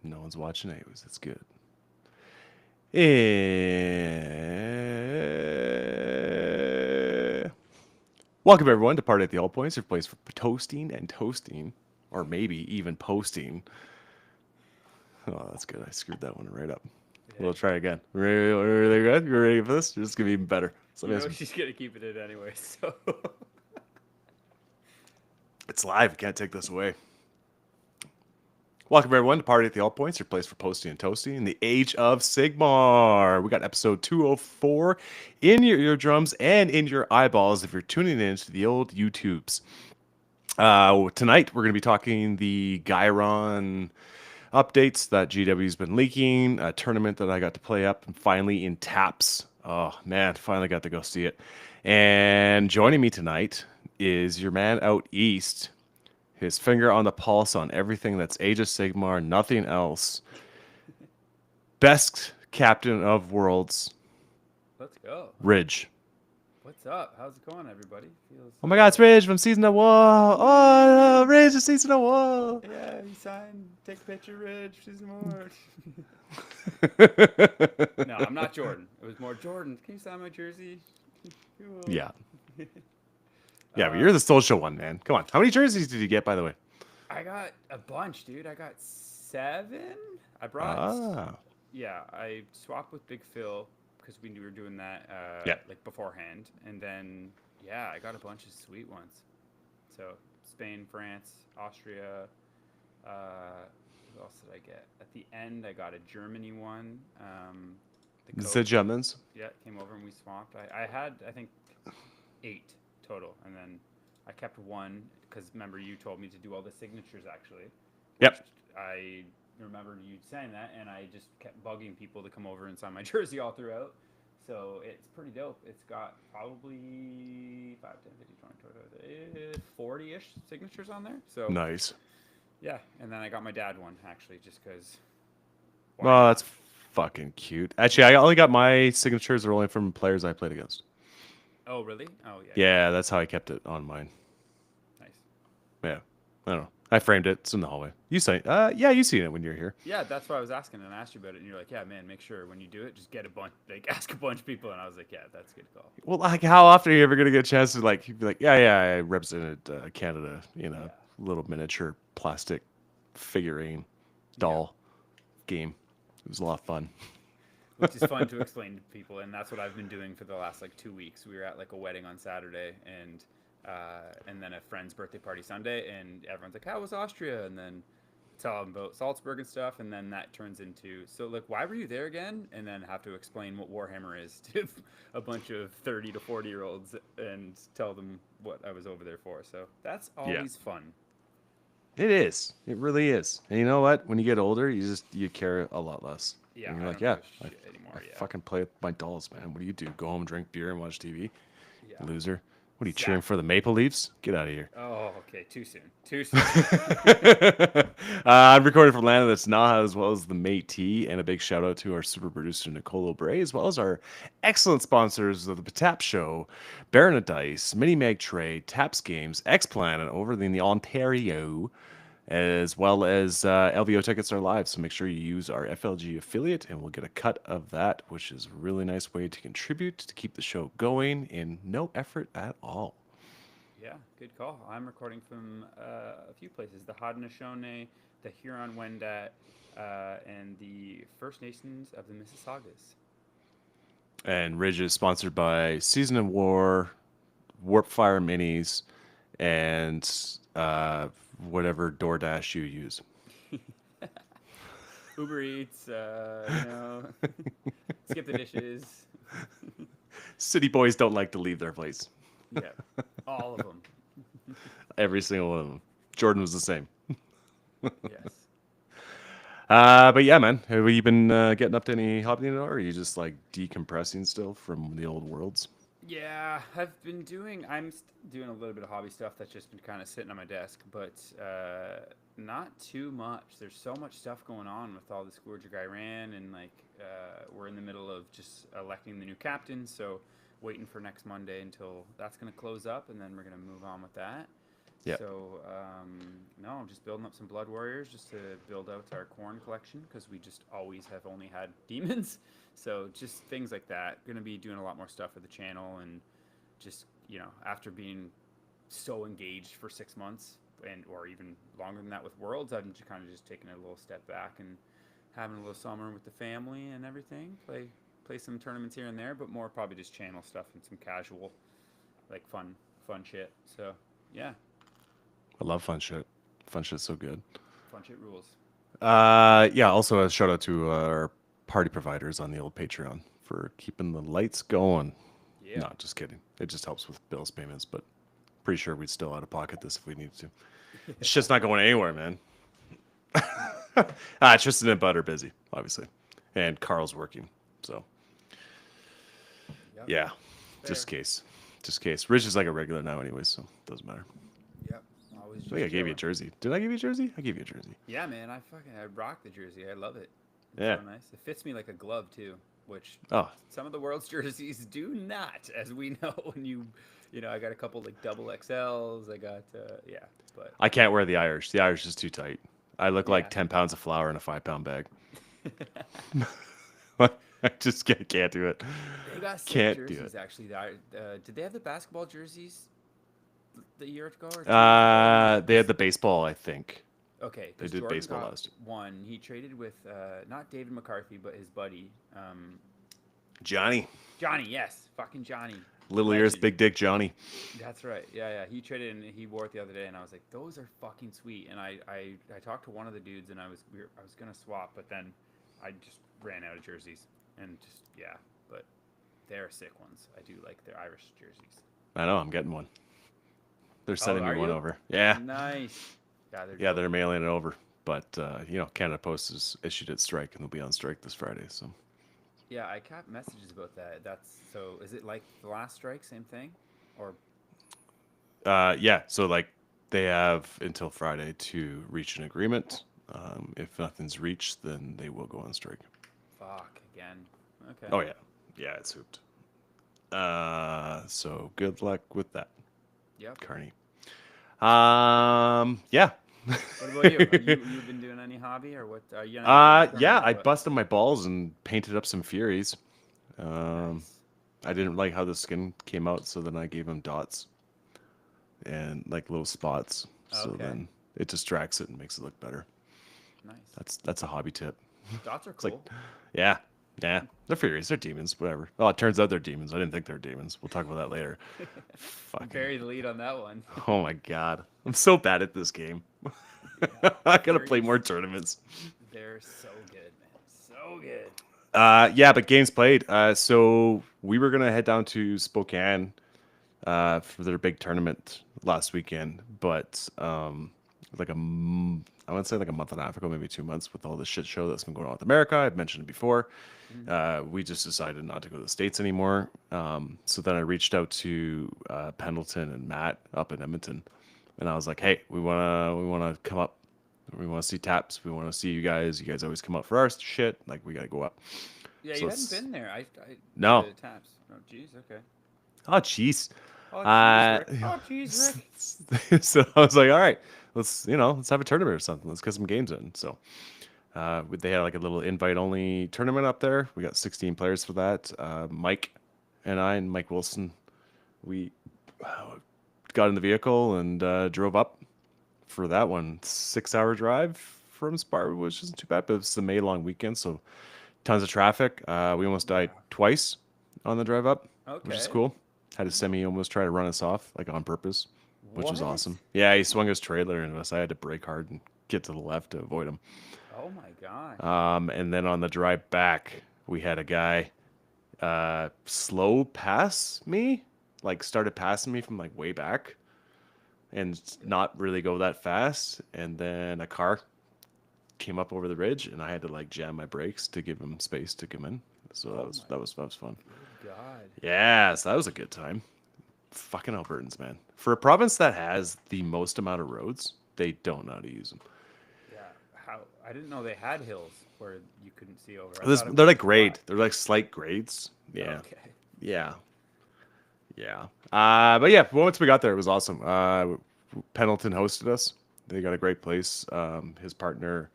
No one's watching anyways. That's good. Welcome everyone to Party at the All Points, your place for toasting and toasting, or maybe even posting. Oh, that's good. I screwed that one right up. Yeah. We'll try again. Really good? You ready for this? This is gonna be even better. So You know she's gonna keep it in anyway, so it's live. We can't take this away. Welcome everyone to Party at the All Points, your place for posting and toasting in the age of Sigmar. We got episode 204 in your eardrums and in your eyeballs if you're tuning in to the old YouTubes. Tonight we're going to be talking the Gyron updates that GW's been leaking, a tournament that I got to play up and finally in taps. Oh man, finally got to go see it. And joining me tonight is your man out east, his finger on the pulse on everything that's Age of Sigmar, nothing else. Best captain of worlds, let's go. Ridge. What's up? How's it going, everybody? Feels Oh my God, it's Ridge from Season of War. Oh, Ridge from Season of War. yeah, you signed. Take a picture, Ridge. Season more. No, I'm not Jordan. It was more Jordan. Can you sign my jersey? Cool. Yeah. Yeah, but you're the social one, man. Come on. How many jerseys did you get, by the way? I got a bunch, dude. I got 7. I brought. Ah. Yeah, I swapped with Big Phil because we were doing that Yeah. like beforehand, and then yeah, I got a bunch of sweet ones. So Spain, France, Austria. What else did I get? At the end, I got a Germany one. The The coach, Germans. yeah, came over and we swapped. I had I think 8 total, and then I kept one because remember you told me to do all the signatures actually, which Yep. I remember you saying that, and I just kept bugging people to come over and sign my jersey all throughout. So it's pretty dope. It's got probably 5, 10, 15, 20, 25, 40-ish signatures on there. So Nice. yeah, and then I got my dad one actually, just because. Why Oh, not? that's fucking cute. Actually, I only got my signatures are only from players I played against. Oh really? Oh yeah, yeah. Yeah, that's how I kept it on mine. Nice. Yeah. I don't know. I framed it. It's in the hallway. You say, yeah, you seen it when you're here. Yeah, that's why I was asking, and I asked you about it, and you're like, "Yeah, man, make sure when you do it, just get a bunch, like, ask a bunch of people." And I was like, "Yeah, that's a good call." Well, like, how often are you ever gonna get a chance to like be like, yeah, yeah, I represented Canada in a Yeah, little miniature plastic figurine yeah. doll game. It was a lot of fun. Which is fun to explain to people, and that's what I've been doing for the last like 2 weeks. We were at like a wedding on Saturday, and then a friend's birthday party Sunday, and everyone's like, "How was Austria?" And then tell them about Salzburg and stuff, and then that turns into, so like, why were you there again? And then have to explain what Warhammer is to a bunch of 30 to 40-year-olds and tell them what I was over there for. So that's Yeah. always fun. It is. It really is. And you know what? When you get older, you care a lot less. Yeah, And you're I like, don't yeah, give a shit I anymore. Yeah, fucking play with my dolls, man. What do you do? Go home, drink beer, and watch TV? yeah, Loser. What are you cheering for? The exactly. Maple Leafs? Get out of here. Oh, okay, too soon. Too soon. I'm recording from land that's Naha as well as the Métis, and a big shout out to our super producer Nicole Bray, as well as our excellent sponsors of the Tap Show, Baron of Dice, Mini Mag Trade, Taps Games, X Planet over in the Ontario, as well as LVO tickets are live. So make sure you use our FLG affiliate, and we'll get a cut of that, which is a really nice way to contribute to keep the show going in no effort at all. Yeah, good call. I'm recording from a few places: the Haudenosaunee, the Huron-Wendat, and the First Nations of the Mississaugas. And Ridge is sponsored by Season of War, Warp Fire Minis, and whatever DoorDash you use. Uber Eats, skip the dishes. City boys don't like to leave their place. Yeah, all of them. Every single one of them. Jordan was the same. Yes. But yeah, man, have you been getting up to any hobby, or are you just like decompressing still from the old worlds? Yeah, I've been doing. I'm doing a little bit of hobby stuff that's just been kind of sitting on my desk, but not too much. There's so much stuff going on with all the Scourge of Iran, and like we're in the middle of just electing the new captain. So waiting for next Monday until that's going to close up, and then we're going to move on with that. Yeah. So no, I'm just building up some Blood Warriors just to build out our corn collection because we just always have only had demons. So just things like that. Going to be doing a lot more stuff with the channel and just after being so engaged for 6 months and or even longer than that with Worlds, I'm just kind of just taking a little step back and having a little summer with the family and everything. Play some tournaments here and there, but more probably just channel stuff and some casual, like fun shit. So yeah, I love fun shit. Fun shit's so good. fun shit rules. Yeah, also a shout out to our party providers on the old Patreon for keeping the lights going. Yeah. No, just kidding. It just helps with bills payments, but pretty sure we'd still out of pocket this if we needed to. It's just not going anywhere, man. Tristan and Bud are busy, obviously. And Carl's working. So Yep. yeah. Fair. Just case. Just case. Rich is like a regular now anyways, so it doesn't matter. Yep. Always. I think I gave you a jersey. Did I give you a jersey? I gave you a jersey. Yeah, man. I rock the jersey. I love it. It's Yeah. so nice. It fits me like a glove too, which Oh, some of the world's jerseys do not, as we know. When I got a couple like double XLs. I got but I can't wear the Irish. The Irish is too tight. I look like Yeah. 10 pounds of flour in a 5-pound bag. I just can't do it. they got sick Can't do jerseys actually. Did they have the basketball jerseys the year ago? Or They had the baseball, I think. Okay, They 'cause did Jordan baseball got last. one. He traded with not David McCarthy, but his buddy Johnny. Johnny. Yes, fucking Johnny. Little ears, Legend. big dick Johnny. That's right. Yeah. He traded and he wore it the other day, and I was like, those are fucking sweet. And I talked to one of the dudes, and I was gonna swap, but then I just ran out of jerseys, and just but they're sick ones. I do like their Irish jerseys. I know, I'm getting one. They're sending are me one you? over. Yeah. Nice. Yeah, they're Yeah, dope. they're mailing it over. But, Canada Post has issued its strike, and they'll be on strike this Friday. So Yeah, I got messages about that. So is it like the last strike, same thing? Or yeah, so like they have until Friday to reach an agreement. If nothing's reached, then they will go on strike. fuck again. Okay. Oh yeah, yeah, it's hooped. So good luck with that, Yep. Carney. Yeah. What about you? You've been doing any hobby or what? Are you Yeah, I busted my balls and painted up some Furies. Nice. I didn't like how the skin came out, so then I gave them dots and like little spots. So Okay. then it distracts it and makes it look better. Nice. That's a hobby tip. Dots are It's like, cool. yeah, they're Furies, they're demons, whatever. Oh, it turns out they're demons. I didn't think they're demons. We'll talk about that later. Fucking, Bury the lead on that one. oh my god, I'm so bad at this game. I gotta play Furies. more tournaments. They're so good, man. So good. Yeah, but games played. So we were gonna head down to Spokane for their big tournament last weekend, but I want to say like a month and a half ago, maybe 2 months, with all the shit show that's been going on with America. I've mentioned it before. We just decided not to go to the States anymore. So then I reached out to Pendleton and Matt up in Edmonton, and I was like, "Hey, we wanna come up. We want to see Taps. We want to see you guys. You guys always come up for our shit. Like we gotta go up." Yeah, So you it's- hadn't been there. No. The Taps. Oh, jeez. Okay. Oh, jeez. Oh, Uh, jeez, Rick. Oh, jeez, Rick. So I was like, all right, let's have a tournament or something. Let's get some games in. So they had like a little invite only tournament up there. We got 16 players for that. Mike and I and Mike Wilson, we got in the vehicle and drove up for that one. 6-hour drive from Sparta, which isn't too bad, but it's the May long weekend, so tons of traffic. We almost died twice on the drive up, which is Okay. cool. Had a semi almost try to run us off, like on purpose, which was What? awesome. Yeah, he swung his trailer into us. I had to brake hard and get to the left to avoid him. Oh my god. And then on the drive back, we had a guy slow pass me, like started passing me from like way back and not really go that fast. And then a car came up over the ridge and I had to like jam my brakes to give him space to come in. So that was fun. God. Yeah, so that was a good time. Fucking Albertans, man. For a province that has the most amount of roads, they don't know how to use them. Yeah. How? I didn't know they had hills where you couldn't see over. I They're thought it like was grade. flat. They're like slight grades. Yeah. Okay. Yeah. Yeah. But yeah, once we got there, it was awesome. Pendleton hosted us. They got a great place. His partner,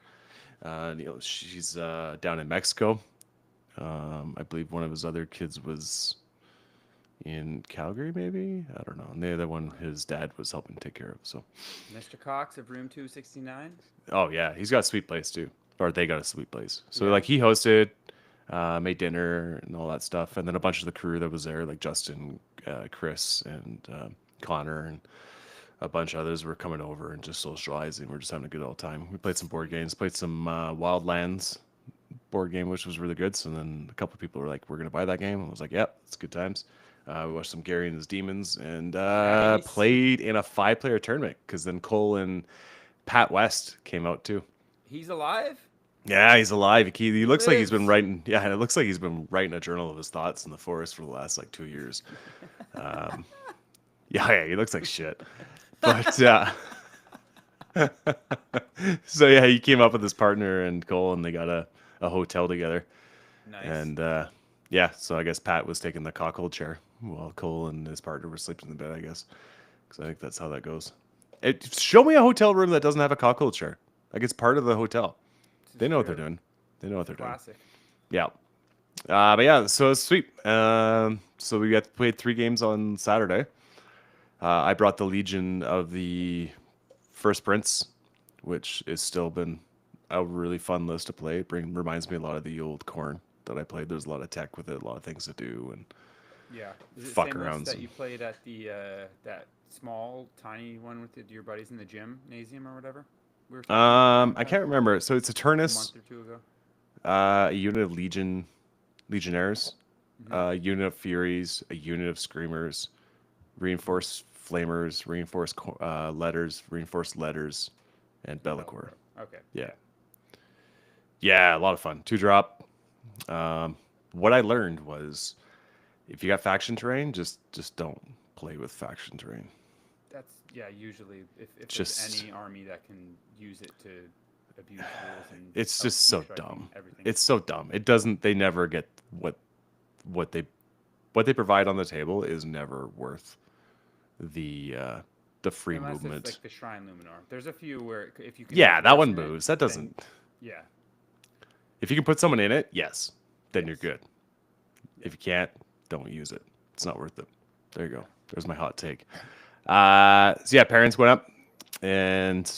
she's down in Mexico. I believe one of his other kids was in Calgary, maybe. I don't know. And the other one, his dad was helping take care of. So, Mr. Cox of Room 269. oh yeah, he's got a sweet place too, or they got a sweet place. So Yeah. like he hosted, made dinner and all that stuff, and then a bunch of the crew that was there, like Justin, Chris, and Connor, and a bunch of others were coming over and just socializing. We're just having a good old time. We played some board games, played some Wildlands board game, which was really good. So then a couple of people were like, "We're gonna buy that game." I was like, "Yep, it's good times." We watched some Gary and his Demons and Nice. played in a 5-player tournament because then Cole and Pat West came out too. He's alive? Yeah, he's alive. He looks like he's been Lives. writing. Yeah, it looks like he's been writing a journal of his thoughts in the forest for the last like 2 years. Yeah, he looks like shit. But so yeah, he came up with his partner and Cole, and they got a hotel together. Nice. And yeah, so I guess Pat was taking the cockhold chair while Cole and his partner were sleeping in the bed, I guess. Because I think that's how that goes. Show me a hotel room that doesn't have a cockhold chair. Like it's part of the hotel. This They is know what they're true. doing. They know what they're doing. Classic. Yeah. But yeah, so it's sweet. So we got played 3 games on Saturday. I brought the Legion of the First Prince, which has still been a really fun list to play. It reminds me a lot of the old Corn that I played. There's a lot of tech with it, a lot of things to do, and Yeah. Is it the fuck same around list that some. you played at the that small, tiny one with your buddies in the gymnasium or whatever? We were talking I about can't remember. So it's a a Turnus, month or two ago. a unit of Legionnaires, Mm-hmm. a unit of Furies, a unit of Screamers, reinforced Flamers, reinforced letters, and Bellicor. Okay. Yeah. Yeah, a lot of fun. 2-drop. What I learned was if you got faction terrain, just don't play with faction terrain. That's usually if there's Just any army that can use it to abuse rules and it's help just so two-striking dumb. everything. It's so dumb. It doesn't. They never get what they provide on the table is never worth the free Unless movement. it's like the Shrine Luminor. There's a few where if you can Yeah, that one enforce in it, moves. That then- doesn't. Yeah. If you can put someone in it, yes, then you're Yes. good. If you can't, don't use it. It's not worth it. There you go. There's my hot take. So yeah, parents went up, and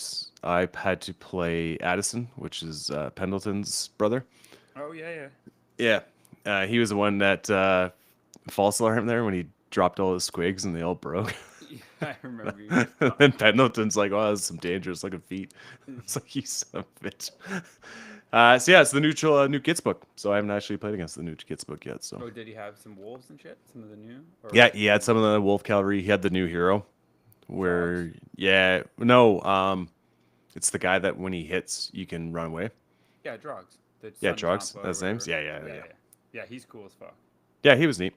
I had to play Addison, which is Pendleton's brother. Oh yeah. Yeah, he was the one that false alarm there when he dropped all his squigs and they all broke. I remember you. And Pendleton's like, "Oh, that's some dangerous looking feet." It's like, you son of a bitch. So yeah, it's the new Kits book. So I haven't actually played against the new Kits book yet. So Oh, did he have some wolves and shit? Some of the new? Or yeah, he had some of the Wolf Cavalry. He had the new hero, where Dogs? it's the guy that when he hits, you can run away. Yeah, Drogs. The Yeah, Sun Drogs, Champa or that's his names? whatever. Yeah. Yeah, he's cool as fuck. Yeah, he was neat.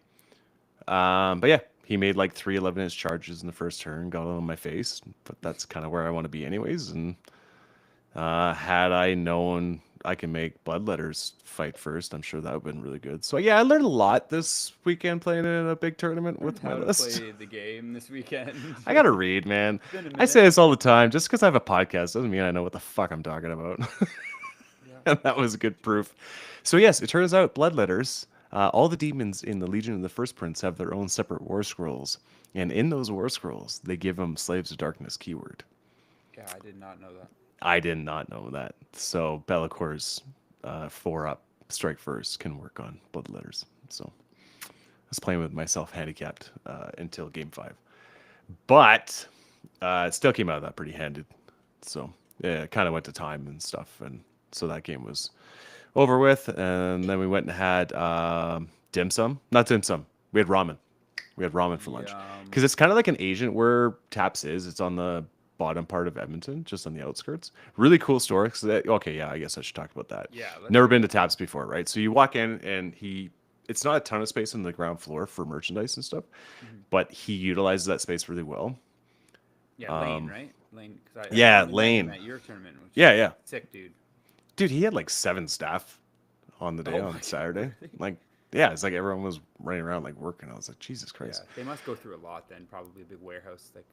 But yeah, he made like 3 11-inch charges in the first turn, got on my face. But that's kind of where I want to be, anyways. And had I known I can make Bloodletters fight first, I'm sure that would have been really good. So yeah, I learned a lot this weekend playing in a big tournament with my How to list. play the game this weekend. I gotta read, man. been a I say minute. this all the time. Just because I have a podcast doesn't mean I know what the fuck I'm talking about. Yeah. And that was good proof. So yes, it turns out Bloodletters, all the demons in the Legion of the First Prince have their own separate war scrolls, and in those war scrolls, they give them Slaves of Darkness keyword. Yeah, I did not know that. I did not know that. So Bellacor's 4-up strike first can work on Bloodletters. So I was playing with myself handicapped until game 5, but it still came out of that pretty handed. So yeah, it kind of went to time and stuff, and so that game was over with. And then we went and had dim sum, not dim sum. We had ramen. We had ramen for lunch Yum. because it's kind of like an Asian where Taps is. It's on the bottom part of Edmonton, just on the outskirts. Really cool store. Okay, yeah, I guess I should talk about that. Yeah, let's Never do been to Taps before, right? So you walk in and it's not a ton of space on the ground floor for merchandise and stuff, but he utilizes that space really well. Yeah, Lane, right? Lane. 'Cause I yeah, only met Lane. him at your tournament. Which Yeah. is sick, dude. Dude, he had like 7 staff on the day Oh my on God, Saturday. really? Like, yeah, it's like everyone was running around like working. I was like, Jesus Yeah, Christ. they must go through a lot then. Probably a big warehouse. Like,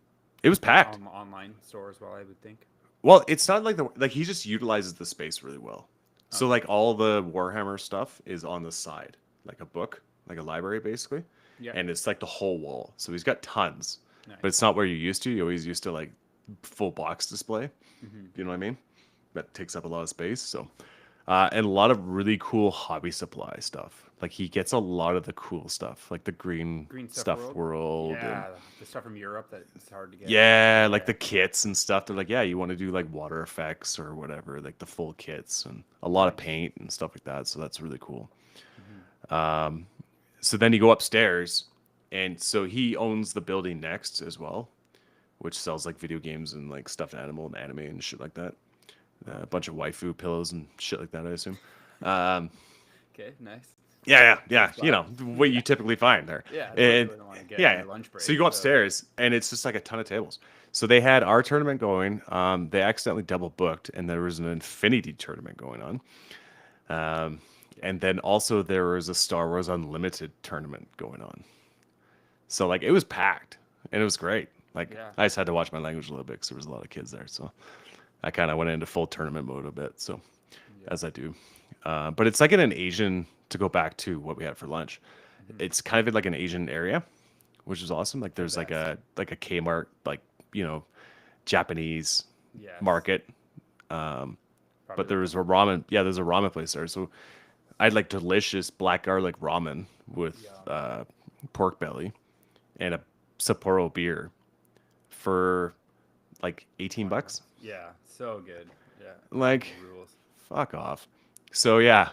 It was packed. Online store as well, I would think. Well, it's not like he just utilizes the space really well. So Okay. like all the Warhammer stuff is on the side, like a book, like a library basically, Yeah. and it's like the whole wall. So he's got tons, Nice. but it's not where you're used to. You always used to like full box display. Hmm. You know what I mean? That takes up a lot of space. So, and a lot of really cool hobby supply stuff. Like he gets a lot of the cool stuff, like the green Green stuff world, and Yeah, the stuff from Europe that's hard to get. yeah, like Yeah. the kits and stuff. They're like, yeah, you want to do like water effects or whatever, like the full kits and a lot of Nice. paint and stuff like that. So that's really cool. Hmm. So then you go upstairs, and so he owns the building next as well, which sells like video games and like stuffed animal and anime and shit like that. A bunch of waifu pillows and shit like that, I assume. Um, Okay, nice. yeah. You know what you typically find there. Yeah, that's what And you want to get yeah, on your lunch break. so you go upstairs, and it's just like a ton of tables. So they had our tournament going. They accidentally double booked, and there was an Infinity tournament going on. And then also there was a Star Wars Unlimited tournament going on. So like it was packed, and it was great. Like Yeah. I just had to watch my language a little bit because there was a lot of kids there. So I kind of went into full tournament mode a bit. So Yeah. as I do. But it's like in an Asian, to go back to what we had for lunch. It's kind of in like an Asian area, which is awesome. Like there's like a Kmart, like, you know, Japanese Yes. market. Probably But there was a ramen. Yeah, there's a ramen place there. So I had like delicious black garlic ramen with pork belly and a Sapporo beer for like 18 bucks. Yeah, so good. Yeah. Like, Rules. fuck off. So yeah,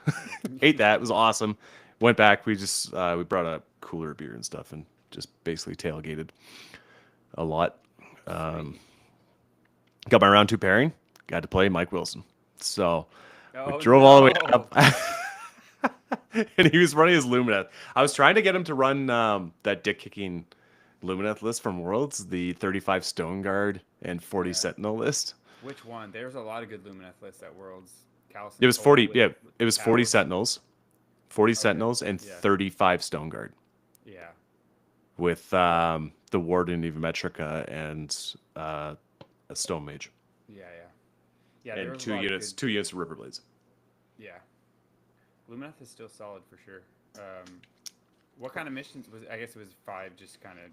ate that. It was awesome. Went back. We just we brought a cooler of beer and stuff, and just basically tailgated a lot. Got my round two pairing. Got to play Mike Wilson. So we Oh, drove all the way no. up, and he was running his Lumineth. I was trying to get him to run that dick kicking Lumineth list from Worlds, the 35 Stone Guard and 40 Yeah. Sentinel list. Which one? There's a lot of good Lumineth lists at Worlds. Callison It was Cole 40. with- Yeah, with it was 40 towers. Sentinels, 40 Sentinels, and yeah. 35 Stone Guard Yeah. with the Warden Evometrica and a Stone Mage, Yeah. Yeah. There and was a lot of good- two units of Riverblades. Yeah. Lumineth is still solid for sure. What kind of missions was? I guess it was 5. Just kind of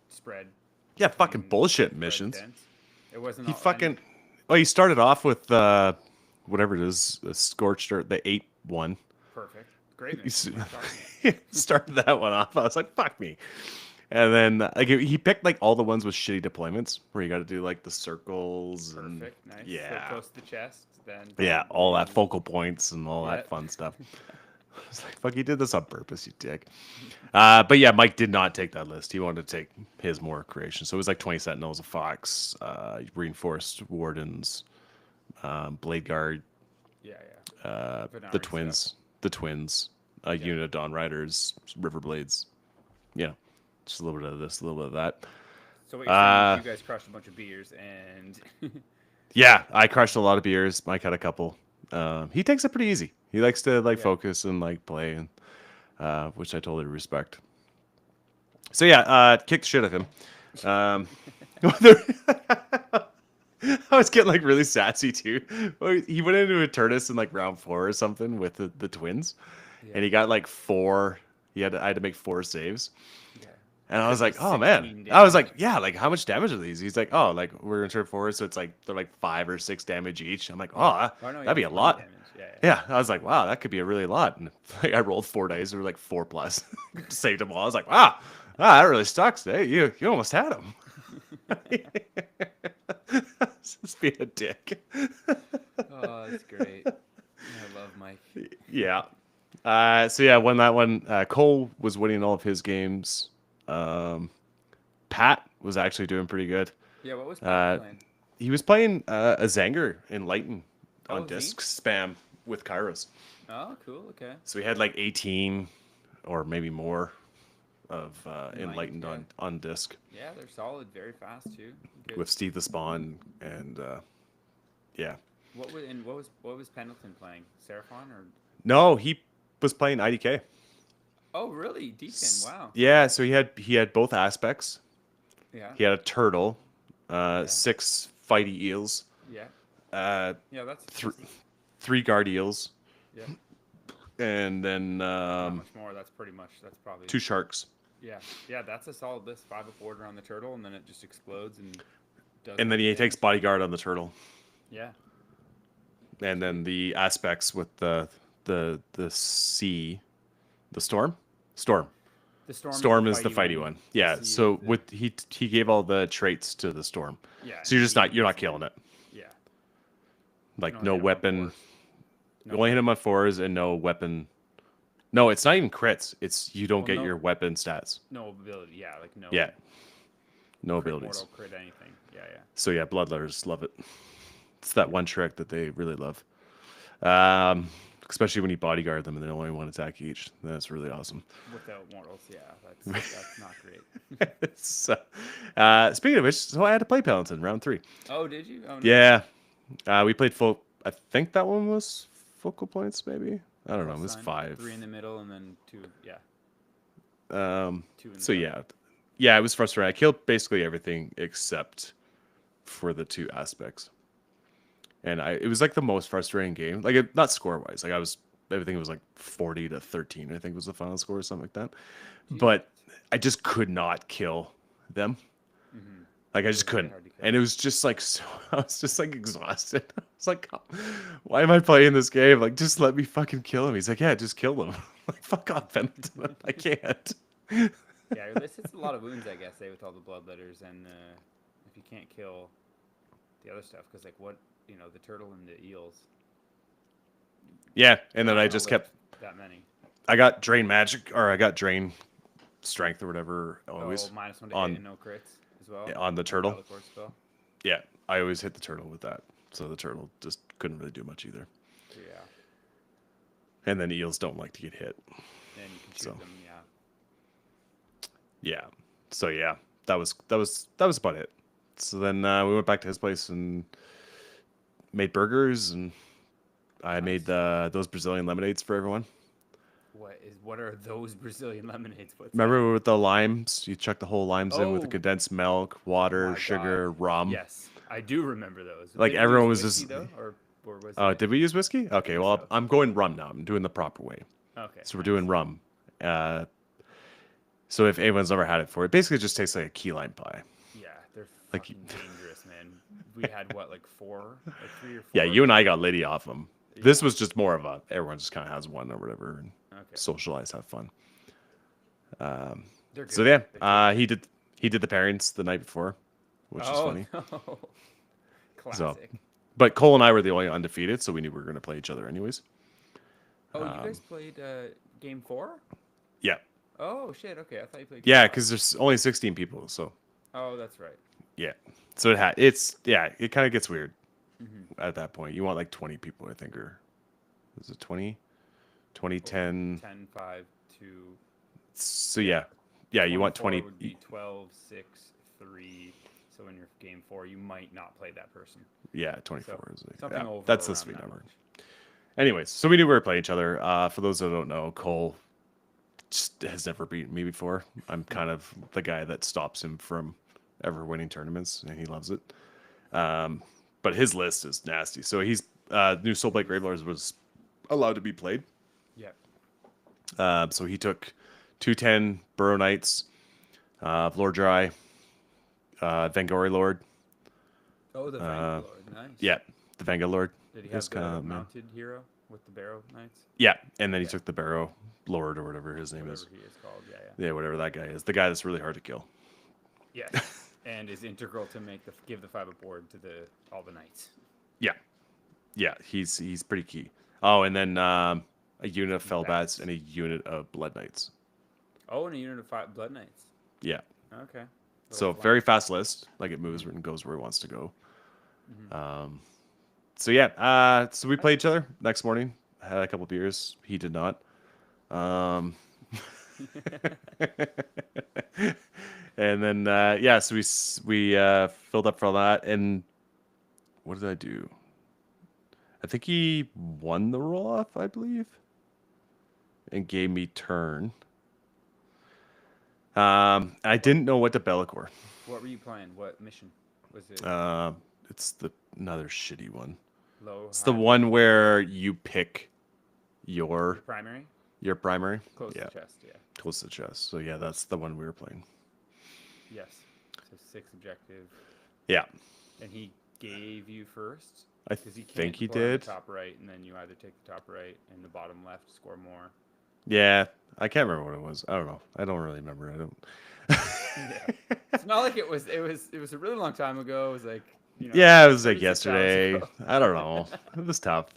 spread. Yeah, fucking between- bullshit spread missions. dense. It wasn't. He all- fucking. Well, he started off with whatever it is, the Scorched Earth, the 8-1. Perfect. Great He's- mission. What are you talking about? Started that one off. I was like, fuck me. And then like he picked like all the ones with shitty deployments where you got to do like the circles and Perfect. Nice. yeah. So close to the chest. Then. yeah, all that focal points and all Yeah. that fun stuff. I was like, fuck, you did this on purpose, you dick. But yeah, Mike did not take that list. He wanted to take his more creation. So it was like 20 Sentinels, a Fox, reinforced Wardens, Blade Guard, Yeah. the Venari twins, a unit of Dawn Riders, Riverblades. Yeah, just a little bit of this, a little bit of that. So what you're saying is you guys crushed a bunch of beers and. Yeah, I crushed a lot of beers. Mike had a couple. He takes it pretty easy. He likes to like Yeah. focus and like play, and which I totally respect. So yeah, kicked the shit out of him. I was getting like really sassy too. He went into Eternus in like round 4 or something with the twins, and he got like 4. I had to make 4 saves. Yeah. And I was like, oh 16 man. I was like, damage. yeah, like how much damage are these? He's like, oh, like we're in turn 4, so it's like they're like 5 or 6 damage each. I'm like, oh, Oh, no, that'd be yeah, a 20 lot. damage. Yeah. Yeah, I was like, wow, that could be a really lot. And like, I rolled 4 dice, they were like 4 plus, saved them all. I was like, wow, that really sucks. Hey, you almost had him. Just being a dick. Oh, that's great. I love Mike. Yeah. So yeah, won that one. Cole was winning all of his games. Pat was actually doing pretty good. Yeah, what was Pat Uh, playing? He was playing a Zanger in Lighten on Oh, disc spam with Kairos. Oh, cool. Okay. So we had like 18 or maybe more of Enlightened yeah. on disc Yeah, they're solid, very fast too. Good. with Steve the Spawn and yeah. What was Pendleton playing? Seraphon or? No, he was playing IDK. Oh, really? Deacon. Wow. Yeah, so he had both aspects. Yeah. He had a turtle, Yeah. 6 fighty eels, Yeah. uh, Yeah, that's th- decent. 3 guard eels, Yeah. and then Not much more. That's pretty much. That's probably. 2 sharks. Yeah. Yeah, that's a solid list. 5 a board around the turtle, and then it just explodes and does And then weird he takes things. bodyguard on the turtle. Yeah. And then the aspects with the sea, the storm. The storm. Storm is the fighty one. Yeah. sea So is the- with he gave all the traits to the storm. Yeah. So you're just and you're not he's- killing it. Yeah. Like No, no hit 'em on weapon. fours. You only hit him on 4s and no weapon. No, it's not even crits. It's you don't Well, get no- your weapon stats. No ability. Yeah, like no. Yeah. No crit abilities. mortal, crit anything. Yeah, yeah. So yeah, bloodletters love it. It's that one trick that they really love. Especially when you bodyguard them and they only one attack each. That's really awesome. Without mortals, yeah, that's not great. So, speaking of which, so I had to play Paladin round 3. Oh, did you? Oh, no. Yeah, we played full. I think that one was focal points, maybe. I don't know. It was Sign, 5. 3 in the middle, and then 2. Yeah. 2 in the So center. yeah, it was frustrating. I killed basically everything except for the 2 aspects, and it was like the most frustrating game. Like not score wise, like everything was like 40-13. I think was the final score or something like that. But I just could not kill them. Mhm. Like I just very couldn't, hard to kill. and it was just like so. I was just like exhausted. I was like, why am I playing this game? Like, just let me fucking kill him. He's like, yeah, just kill him. Like, fuck off, Pendleton. I can't. Yeah, this hits a lot of wounds, I guess, with all the bloodletters, and if you can't kill the other stuff, because like what the turtle and the eels. Yeah, and then not I gonna just live kept. that many. I got drain magic, or I got drain strength or whatever. Always Oh, -1 to on- hit and no crits as well. on the turtle. Teleport spell. Yeah, I always hit the turtle with that. So the turtle just couldn't really do much either. Yeah, And then eels don't like to get hit. and you can shoot So. them. Yeah. Yeah. So yeah, that was about it. So then we went back to his place and made burgers, and I made those Brazilian lemonades for everyone. What are those Brazilian lemonades? What's Remember with the limes? You chuck the whole limes in with the Oh. condensed milk, water, My sugar, God. rum. Yes, I do remember those. Like, Did we everyone use was whiskey, just- though, or was Oh, it? did we use whiskey? Okay, think well, so. I'm going rum now. I'm doing the proper way. Okay. So we're doing rum. So if anyone's never had it before, it basically just tastes like a key lime pie. Yeah, they're Like- fucking dangerous, man. We had what, like 3 or 4. Yeah, you and I got litty off them. This was just more of a everyone just kind of has one or whatever and Okay. socialize, have fun. They're good. So yeah, They're he did the pairings the night before, which is funny. No. Classic. But Cole and I were the only undefeated, so we knew we were going to play each other anyways. Oh, you guys played game 4? Yeah, Oh shit. Okay, I thought you played. yeah, game because there's only 16 people, so 5. Oh, that's right. yeah. So it kind of gets weird at that point. You want like 20 people, I think, or is it 20? 20, 10. 10, 5, 2. So yeah, you want 20. Would be 12, 6, 3. So in your game 4, you might not play that person. Yeah, 24 So, is like, something yeah, over that's the around sweet that number. much. Anyways, so we knew we were playing each other. For those that don't know, Cole just has never beaten me before. I'm kind of the guy that stops him from ever winning tournaments, and he loves it. But his list is nasty. So he's new Soulblight Gravelords was allowed to be played. Yeah. So he took 210 Burrow Knights, Vlordry, Vangori Lord. Oh, the Vanguard Lord. Nice. Yeah, the Vanguard Lord. Did he His have the kinda, man. mounted hero with the Barrow Knights? Yeah, and then he Yeah. took the Barrow Lord or whatever his name Whatever is. he is called. Yeah, yeah. Yeah, whatever that guy is. The guy that's really hard to kill. Yes. And is integral to give the 5 aboard to all the knights. Yeah, he's pretty key. Oh, and then a unit of Fellbats Bats. and a unit of Blood Knights. Oh, and a unit of 5 blood knights. Yeah. Okay. So Little very fast list. Like it moves and goes where it wants to go. Mm-hmm. So yeah, so we played each other next morning. Had a couple beers. He did not. And then so we filled up for all that. And what did I do? I think he won the roll off, I believe, and gave me turn. I didn't know what to Bellicor. What were you playing? What mission? Was it It's the another shitty one. low, It's the high, one where you pick your primary? primary. Close Yeah, to chest, yeah. close to chest. So yeah, that's the one we were playing. Yes. So 6 objective. Yeah, And he gave you first? I Because he think can't he put on the did. top right, and then you either take the top right and the bottom left to score more. Yeah, I can't remember what it was. I don't know. I don't really remember. I don't. Yeah. It's not like it was a really long time ago. It was like, Yeah, it was like 36 hours yesterday. ago. I don't know. It was tough.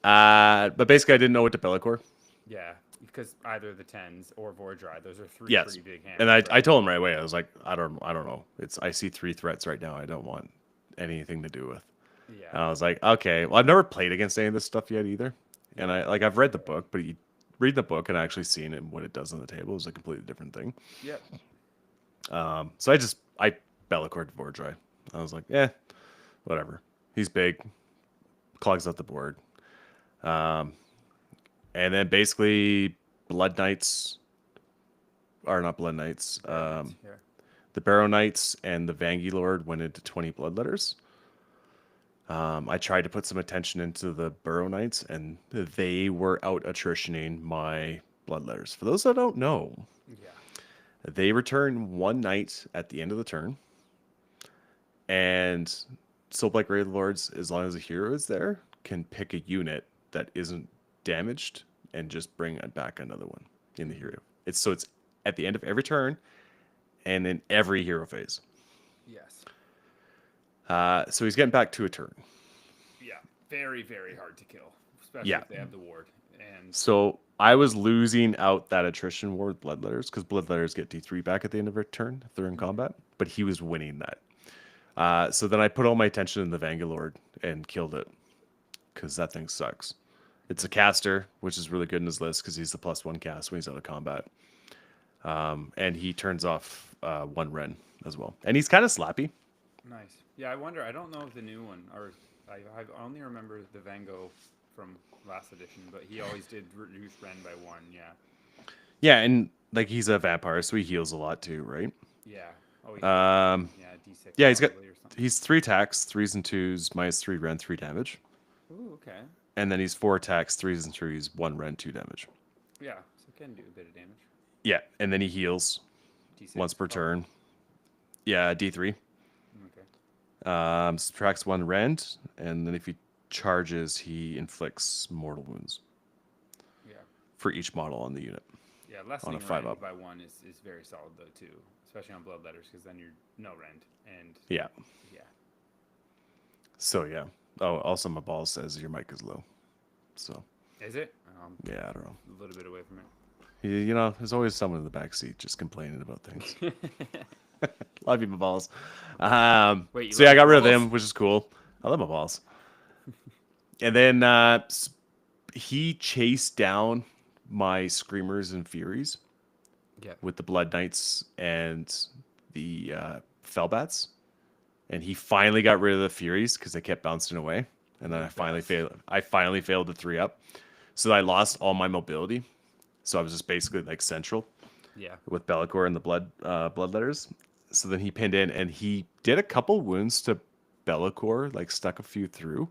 But basically, I didn't know what to Bellicor. Yeah, because either the 10s or Vordry, those are 3 Yes, pretty big hands. and I right? told him right away. I was like, I don't know. I see 3 threats right now. I don't want anything to do with. And Yeah. I was like, okay. Well, I've never played against any of this stuff yet either. And I've read the book, but you read the book and actually seeing it and what it does on the table is a completely different thing. Yep. So I Bellicored Vordry. I was like, whatever. He's big, clogs up the board. And then basically Blood Knights are not Blood Knights. Yeah. The Barrow Knights and the Vangi Lord went into 20 Bloodletters. I tried to put some attention into the Barrow Knights, and they were out attritioning my Bloodletters. For those that don't know, Yeah. they return 1 knight at the end of the turn, and Soulblight Grey Lords, as long as a hero is there, can pick a unit that isn't damaged and just bring back another one in the hero. It's at the end of every turn, and in every hero phase. Yes. So he's getting back to a turn. Yeah. Very, very hard to kill, especially Yeah. if they have the ward. And So I was losing out that attrition war with Bloodletters because Bloodletters get D3 back at the end of a turn if they're in combat, but he was winning that. So then I put all my attention in the Vanguard and killed it because that thing sucks. It's a caster, which is really good in his list because he's the +1 cast when he's out of combat. And he turns off 1 Ren as well. And he's kind of slappy. nice. Yeah, I wonder. I don't know if the new one, or I only remember the Vango from last edition, but he always did reduce Ren by 1. Yeah. Yeah, and like he's a vampire, so he heals a lot too, right? Yeah. Oh, yeah. Yeah. D6. Yeah, he's got probably or something. he's 3 attacks, 3s and 2s, -3 Ren, 3 damage. Ooh, okay. And then he's 4 attacks, 3s and 3s, 1 Ren, 2 damage. Yeah. So can do a bit of damage. Yeah, and then he heals D6. once per Oh, turn. Yeah, D3. Okay. Subtracts 1 rend, and then if he charges, he inflicts mortal wounds Yeah. for each model on the unit. Yeah. On a Lessening 5 Rend up. by 1 is very solid though too, especially on Bloodletters, because then you're no Rend and Yeah. yeah. So yeah. Oh, also my ball says your mic is low. So Is it? yeah, I don't know. A little bit away from it. There's always someone in the back seat just complaining about things. Love you, my balls. Wait, you So yeah, I love got your rid of balls? him, which is cool. I love my balls. And then he chased down my Screamers and Furies Yeah. with the Blood Knights and the Fellbats. And he finally got rid of the Furies because they kept bouncing away. And then I finally failed the 3 up. So I lost all my mobility. So I was just basically like central Yeah. with Bellicor and the Bloodletters. So then he pinned in and he did a couple wounds to Bellicor, like stuck a few through.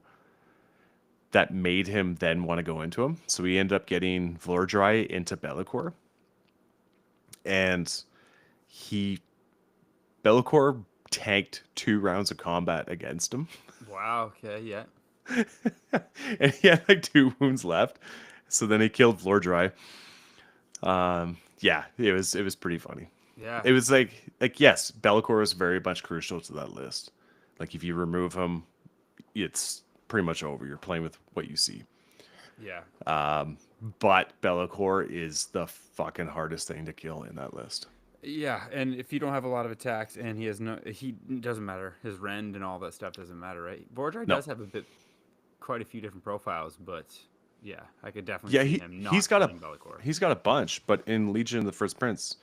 That made him then want to go into him. So he ended up getting Vordry into Bellicor. And Bellicor tanked 2 rounds of combat against him. Wow. Okay. Yeah. And he had like 2 wounds left. So then he killed Vordry. Yeah, it was pretty funny. Yeah. It was like yes, Bellicor is very much crucial to that list. Like if you remove him, it's pretty much over. You're playing with what you see. Yeah. But Bellicor is the fucking hardest thing to kill in that list. Yeah, and if you don't have a lot of attacks and he doesn't matter. His rend and all that stuff doesn't matter, right? Vordry No. does have quite a few different profiles, but yeah, I could definitely Yeah, see him not he's got killing Bellicor. he's got a bunch, but in Legion of the First Prince,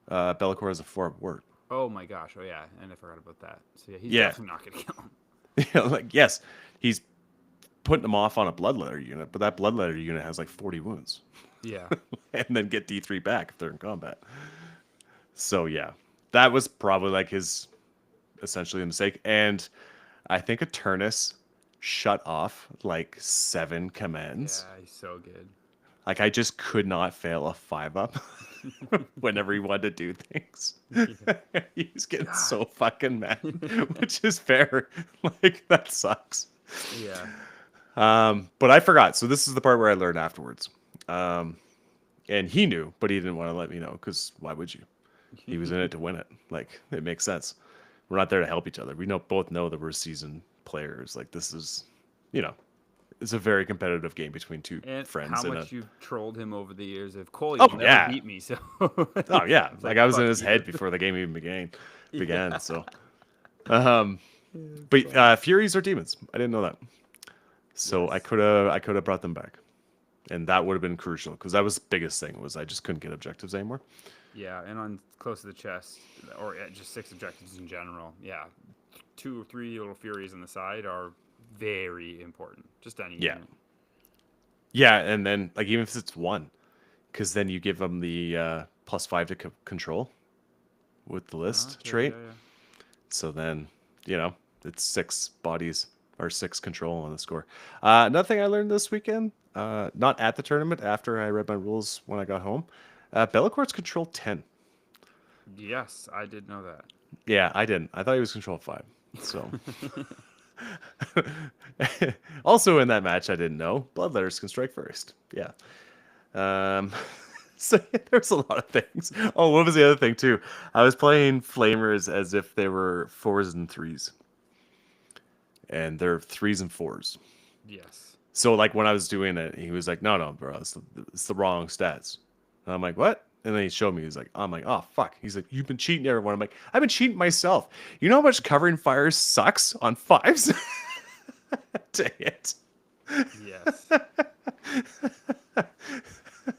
Bellicor has a 4 word. Oh my gosh! Oh yeah, and I forgot about that. So yeah, he's Yeah. definitely not gonna kill him. Like yes, he's putting him off on a Bloodletter unit, but that Bloodletter unit has like 40 wounds. Yeah. And then get D3 back if they're in combat. So yeah, that was probably like his essentially a mistake. And I think Eternus shut off like 7 commands. Yeah, he's so good. Like I just could not fail a 5-up whenever he wanted to do things. Yeah. He was getting God. so fucking mad, which is fair. Like that sucks. Yeah. But I forgot. So this is the part where I learned afterwards. And he knew, but he didn't want to let me know because why would you? He was in it to win it. Like it makes sense. We're not there to help each other. We both know that we're seasoned players. Like this is, it's a very competitive game between two And friends. how much you've trolled him over the years of Cole, Oh, you'll never yeah. beat me. So Oh yeah, It's like I was in fuck his you. head before the game even began. Yeah. So, but Furies are demons. I didn't know that. So Yes. I could have brought them back, and that would have been crucial because that was the biggest thing was I just couldn't get objectives anymore. Yeah, and on close to the chest, or just 6 objectives in general. Yeah, 2 or 3 little Furies on the side are very important. Just any Yeah. unit. Yeah, and then like even if it's 1, because then you give them the +5 to control with the list Okay, trait. yeah. So then it's 6 bodies or 6 control on the score. Another thing I learned this weekend, not at the tournament, after I read my rules when I got home, Bellacor's control 10. Yes, I did know that. Yeah, I didn't. I thought he was control 5. So also in that match, I didn't know Bloodletters can strike first. Yeah. So there's a lot of things. Oh, what was the other thing too? I was playing Flamers as if they were 4s and 3s, and they're 3s and 4s. Yes. So like when I was doing it, he was like, "No, bro, it's the wrong stats." And I'm like, "What?" And then he showed me. He's like, "I'm like, oh fuck." He's like, "You've been cheating everyone." I'm like, "I've been cheating myself." You know how much covering fire sucks on 5s? Dang it. Yes.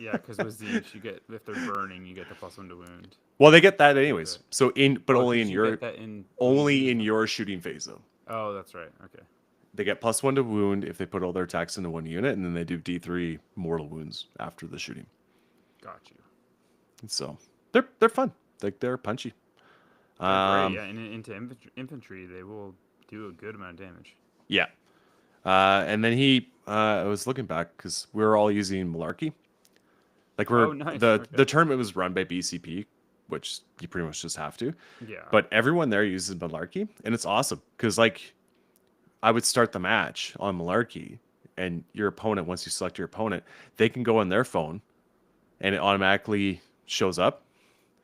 Yeah, because with Zeech, you get, if they're burning, you get the +1 to wound. Well, they get that anyways. Okay. So but Oh, only did in you your get that in only in your shooting phase though. Oh, that's right. Okay. They get +1 to wound if they put all their attacks into 1 unit, and then they do D3 mortal wounds after the shooting. Got you. So they're fun. Like they're punchy. They're great. Yeah, and into infantry, they will do a good amount of damage. Yeah. And then I was looking back because we were all using Malarkey. Like Oh, nice. the Okay. tournament was run by BCP, which you pretty much just have to. Yeah. But everyone there uses Malarkey, and it's awesome because like I would start the match on Malarkey, and your opponent, once you select your opponent, they can go on their phone, and it automatically shows up.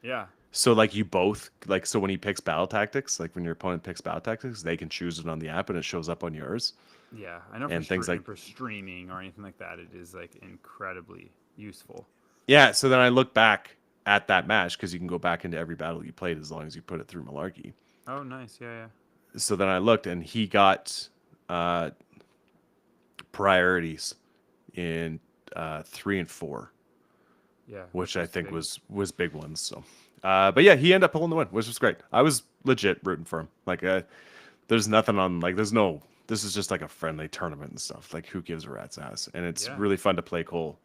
Yeah. So like you both like so when he picks battle tactics, like when your opponent picks battle tactics, they can choose it on the app and it shows up on yours. Yeah. I know And things like- for streaming or anything like that, it is like incredibly useful. Yeah, so then I look back at that match because you can go back into every battle you played as long as you put it through Malarkey. Oh, nice. Yeah, yeah. So then I looked and he got priorities in 3 and 4, Yeah. which I is think big. was big ones. So, but yeah, he ended up pulling the win, which was great. I was legit rooting for him. Like, there's nothing on like this is just like a friendly tournament and stuff. Like, who gives a rat's ass? And it's Yeah. really fun to play Cole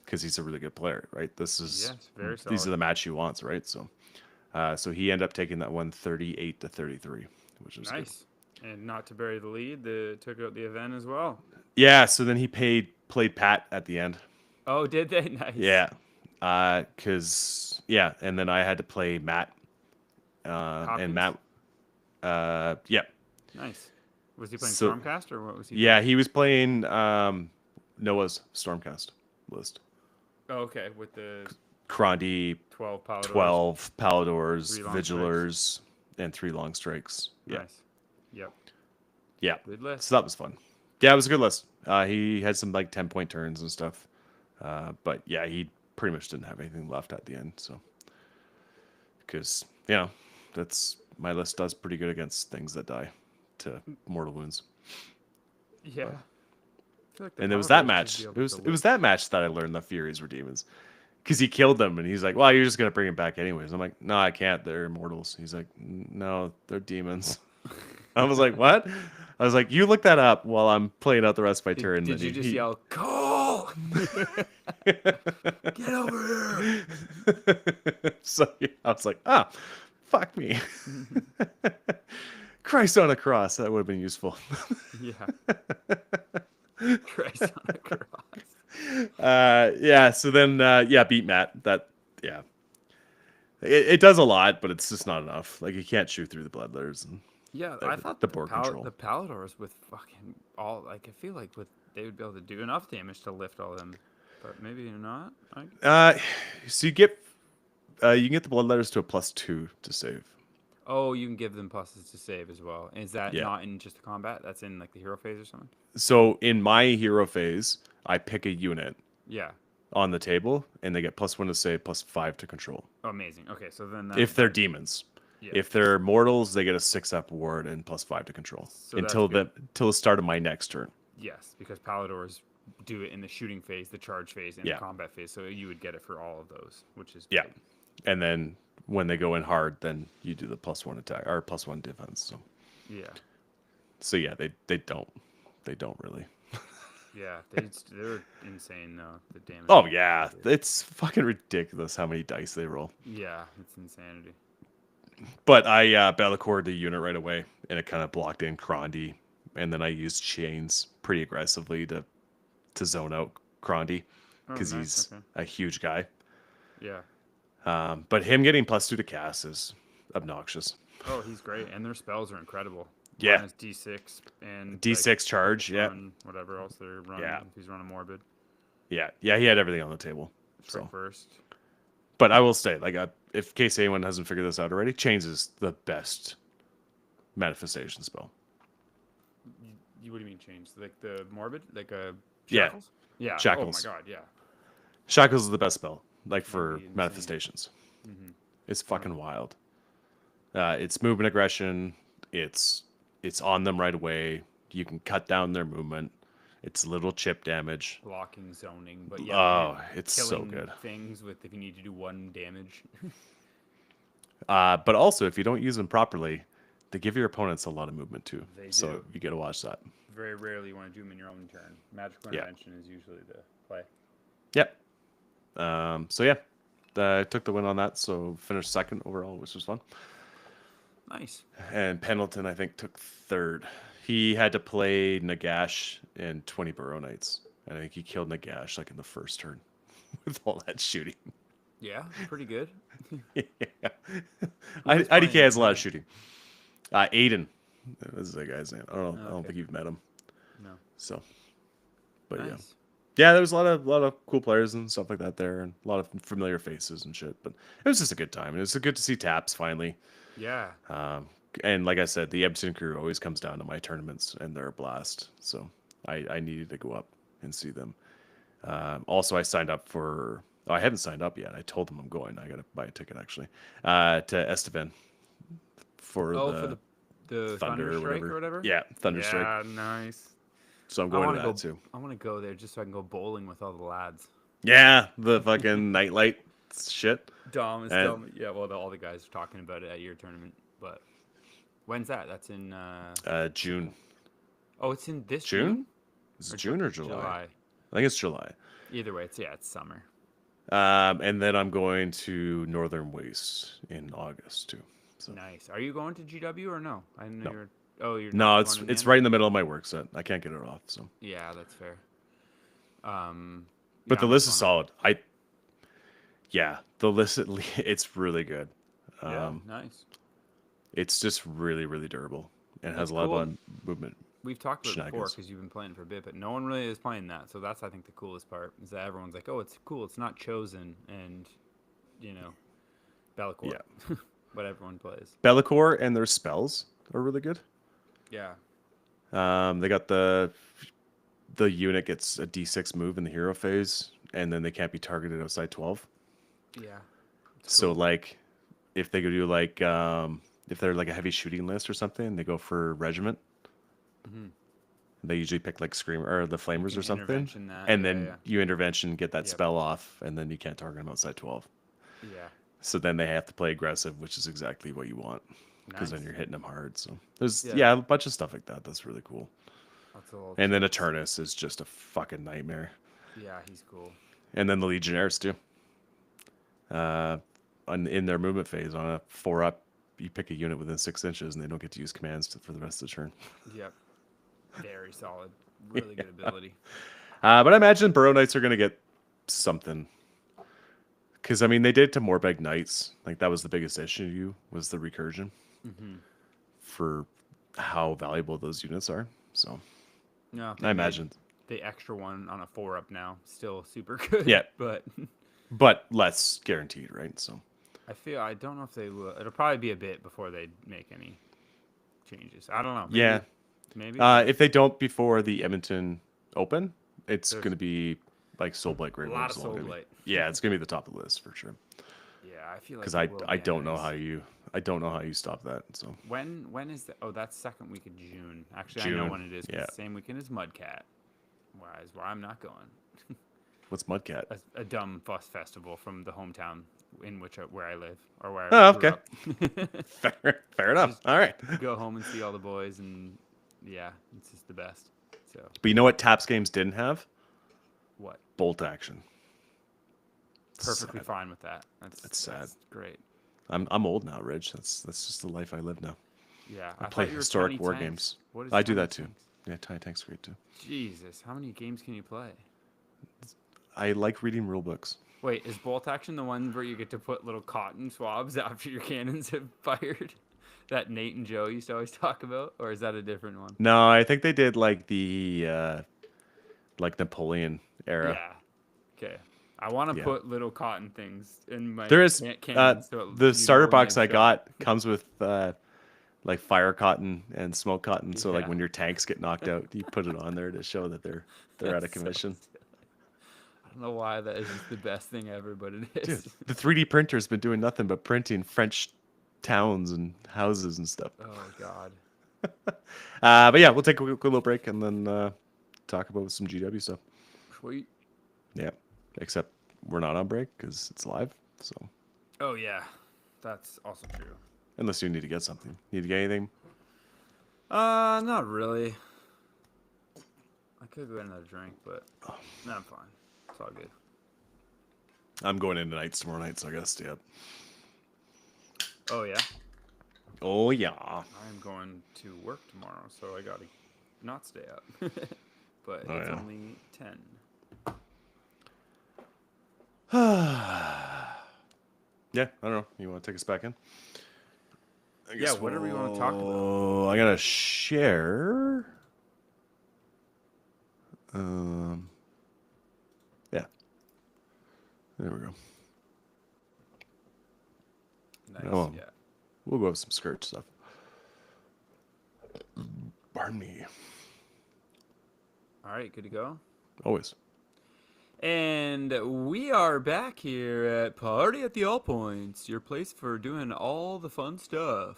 because he's a really good player, right? This is Yes, very these are solid. the match he wants, right? So, so he ended up taking that one 38-33, which was good. Nice. And not to bury the lead, they took out the event as well. Yeah. So then he played Pat at the end. Oh, did they? Nice. Yeah. And then I had to play Matt. And Matt. Yeah. Nice. Was he playing So- Stormcast or what was he? Yeah, he was playing Noah's Stormcast list. Oh, okay. With the Krandi, 12 Paladors. 12 Paladors, 3 long Vigilers, and 3 long strikes. Yeah. Nice. Yep. Yeah. Good list. So that was fun. Yeah, it was a good list. He had some like 10-point turns and stuff. But yeah, he pretty much didn't have anything left at the end. So, because, that's my list does pretty good against things that die to mortal wounds. Yeah. I feel like the And it was that Paladors match. should be It able was to it was that match that I learned the Furies were demons. Because he killed them and he's like, well, you're just gonna bring him back anyways. I'm like, no, I can't. They're immortals. He's like, no, they're demons. I was like, what? I was like, you look that up while I'm playing out the rest of my turn. Did and you then just yell, Cole? Get over here. So yeah, I was like, fuck me. Christ on a cross. That would have been useful. Yeah. Christ on a cross. Yeah. So then, yeah, beat Matt. That, yeah. It does a lot, but it's just not enough. Like, you can't shoot through the bloodletters and Yeah, I thought the board control. the Paladors with fucking all like I feel like with they would be able to do enough damage to lift all of them, but maybe not. So you can get the bloodletters to a +2 to save. Oh, you can give them pluses to save as well. Is that Yeah. not in just the combat? That's in like the hero phase or something? So in my hero phase, I pick a unit Yeah. on the table, and they get +1 to save, +5 to control. Oh, amazing. Okay, so then If they're demons. yeah. If they're mortals, they get a 6-up ward and +5 to control So until that's the start of my next turn. yes, because Paladors do it in the shooting phase, the charge phase, and Yeah. the combat phase. So you would get it for all of those, which is Yeah. big. And then when they go in hard, then you do the +1 attack or +1 defense. Yeah. So yeah, they don't really. Yeah, they're insane though. The damage. Oh yeah, it's fucking ridiculous how many dice they roll. Yeah, it's insanity. But I Bellacored the unit right away, and it kind of blocked in Krondy, and then I used chains pretty aggressively to zone out Krondy because nice, he's okay. a huge guy. Yeah. But him getting +2 to cast is obnoxious. Oh, he's great, and their spells are incredible. Yeah. Minus D6 and D6 charge, yeah. run whatever else they're running. Yeah. If he's running Morbid, Yeah, he had everything on the table. strike So, first. but I will say, like, if case anyone hasn't figured this out already, chains is the best manifestation spell. What do you mean change? Like the Morbid, like Yeah. shackles? Yeah. Shackles. Oh my god, yeah. Shackles is the best spell, like for be insane. manifestations. Mhm. It's fucking wild. It's movement aggression. It's on them right away. You can cut down their movement. It's little chip damage. Blocking, zoning, but yeah. Oh, you're it's so killing good. Things with if you need to do 1 damage. But also, if you don't use them properly, they give your opponents a lot of movement too. They So do. you got to watch that. Very rarely you want to do them in your own turn. Magical Yeah. intervention is usually the play. Yep. So yeah, I took the win on that. So finished second overall, which was fun. Nice. And Pendleton, I think, took third. He had to play Nagash and 20 Burrow Knights. And I think he killed Nagash like in the first turn with all that shooting. Yeah, pretty good. Yeah. was IDK playing has a lot of shooting. Aiden. This is that guy's name. I don't know. I don't Okay. think you've met him. No. So, but yeah. Nice. Yeah, there was a lot of cool players and stuff like that there, and a lot of familiar faces and shit. But it was just a good time. It was good to see Taps finally. Yeah. And like I said, the Edmonton crew always comes down to my tournaments, and they're a blast. So I needed to go up and see them. Also, I signed up for. Oh, I hadn't signed up yet. I told them I'm going. I got to buy a ticket actually to Estevan for the Thunder or Strike whatever. or whatever. Yeah, Thunder Strike. Yeah, nice. So I'm I going want to to that too. I want to go there just so I can go bowling with all the lads. Yeah, the fucking nightlight shit. Dom is And- telling me. Yeah, well, all the guys are talking about it at your tournament. But when's that? That's in. June. Oh, it's in this June? June. Is it June or July? July. I think it's July. Either way, it's summer. And then I'm going to Northern Waste in August too. So Nice. Are you going to GW or no? I didn't know No. you're. Oh, you're. no, not it's going in the it's end? right in the middle of my work set. I can't get it off. So, Yeah, that's fair. but yeah, the I'm list is just solid. The list it's really good. Yeah, nice. It's just really really durable and has That's a lot cool. of movement. We've talked about it before Shenanigans. because you've been playing for a bit, but no one really is playing that. So that's I think the coolest part is that everyone's like, "Oh, it's cool. It's not chosen," and Bellacore. Yeah. But everyone plays. Bellacore and their spells are really good. Yeah. They got the unit gets a D6 move in the hero phase, and then they can't be targeted outside 12. Yeah. So like, if they could do like if they're like a heavy shooting list or something, they go for regiment. Mhm. They usually pick like screamer or the flamers can or something, intervention that, and yeah, then yeah. you intervention get that Yep. spell off, and then you can't target them outside 12. Yeah. So then they have to play aggressive, which is exactly what you want, because then Nice. you're hitting them hard. So there's Yeah. a bunch of stuff like that. That's really cool. That's a little And then Eternus is just a fucking nightmare. Yeah, he's cool. And then the Legionnaires too. In their movement phase on a 4-up you pick a unit within 6 inches, and they don't get to use commands for the rest of the turn. Yep. Very solid. Really good ability. But I imagine Burrow Knights are going to get something. Because, I mean, they did to Morbeg Knights. Like, that was the biggest issue, was the recursion for how valuable those units are. So, No, I imagine. the extra one on a 4-up now, still super good. Yeah. But less guaranteed, right? So, I don't know if they will. It'll probably be a bit before they make any changes. I don't know. Maybe, yeah. Maybe. If they don't before the Edmonton Open, it's There's going to be like Soulblight Great a lot Wolves. of Soulblight. Yeah, it's going to be the top of the list for sure. Yeah, I feel like Because it will I be don't know anyways. how you stop that. So When is the? Oh, that's second week of June. Actually, I June, know when it is. 'Cause yeah. it's the same weekend as Mudcat. Where I'm not going. What's Mudcat? A dumb fuss festival from the hometown in where I live or where Oh, I grew okay. up. Fair enough. Just All right. Go home and see all the boys, and yeah, it's just the best. So But you know what Taps games didn't have? what? Bolt action. Perfectly Sad. fine with that. It's sad. That's great. I'm old now, Rich. That's just the life I live now. Yeah, I thought play you were historic Tiny war Tanks. games. What is I do Tiny that too. Tanks? Yeah, Tiny Tank's great too. Jesus, how many games can you play? I like reading rule books. Wait, is bolt action the one where you get to put little cotton swabs after your cannons have fired? That Nate and Joe used to always talk about, or is that a different one? No, I think they did like the like Napoleon era. Yeah. Okay. I want to Yeah. put little cotton things in my There is cannons. So the you starter know when box they've I shot. got comes with like fire cotton and smoke cotton. So like Yeah. when your tanks get knocked out, you put it on there to show that they're out of That's so commission. silly. I don't know why that is just the best thing ever, but it Dude, is. the 3D printer's been doing nothing but printing French towns and houses and stuff. Oh God. But yeah, we'll take a quick little break and then talk about some GW stuff. Sweet. Yeah, except we're not on break because it's live. So Oh yeah, that's also true. unless you need to get something, need to get anything. Not really. I could go get another drink, but no, I'm fine. It's all good. I'm going into nights tomorrow night, so I gotta stay up. Oh yeah. Oh yeah. I'm going to work tomorrow, so I gotta not stay up. But Oh, it's yeah. only 10. Yeah, I don't know. You want to take us back in? I Yeah, whatever you wanna talk about. Oh, I gotta share. Yeah. There we go. Nice. Oh. Yeah. We'll go with some skirt stuff. Pardon me. All right, good to go. Always. And we are back here at Party at the All Points, your place for doing all the fun stuff.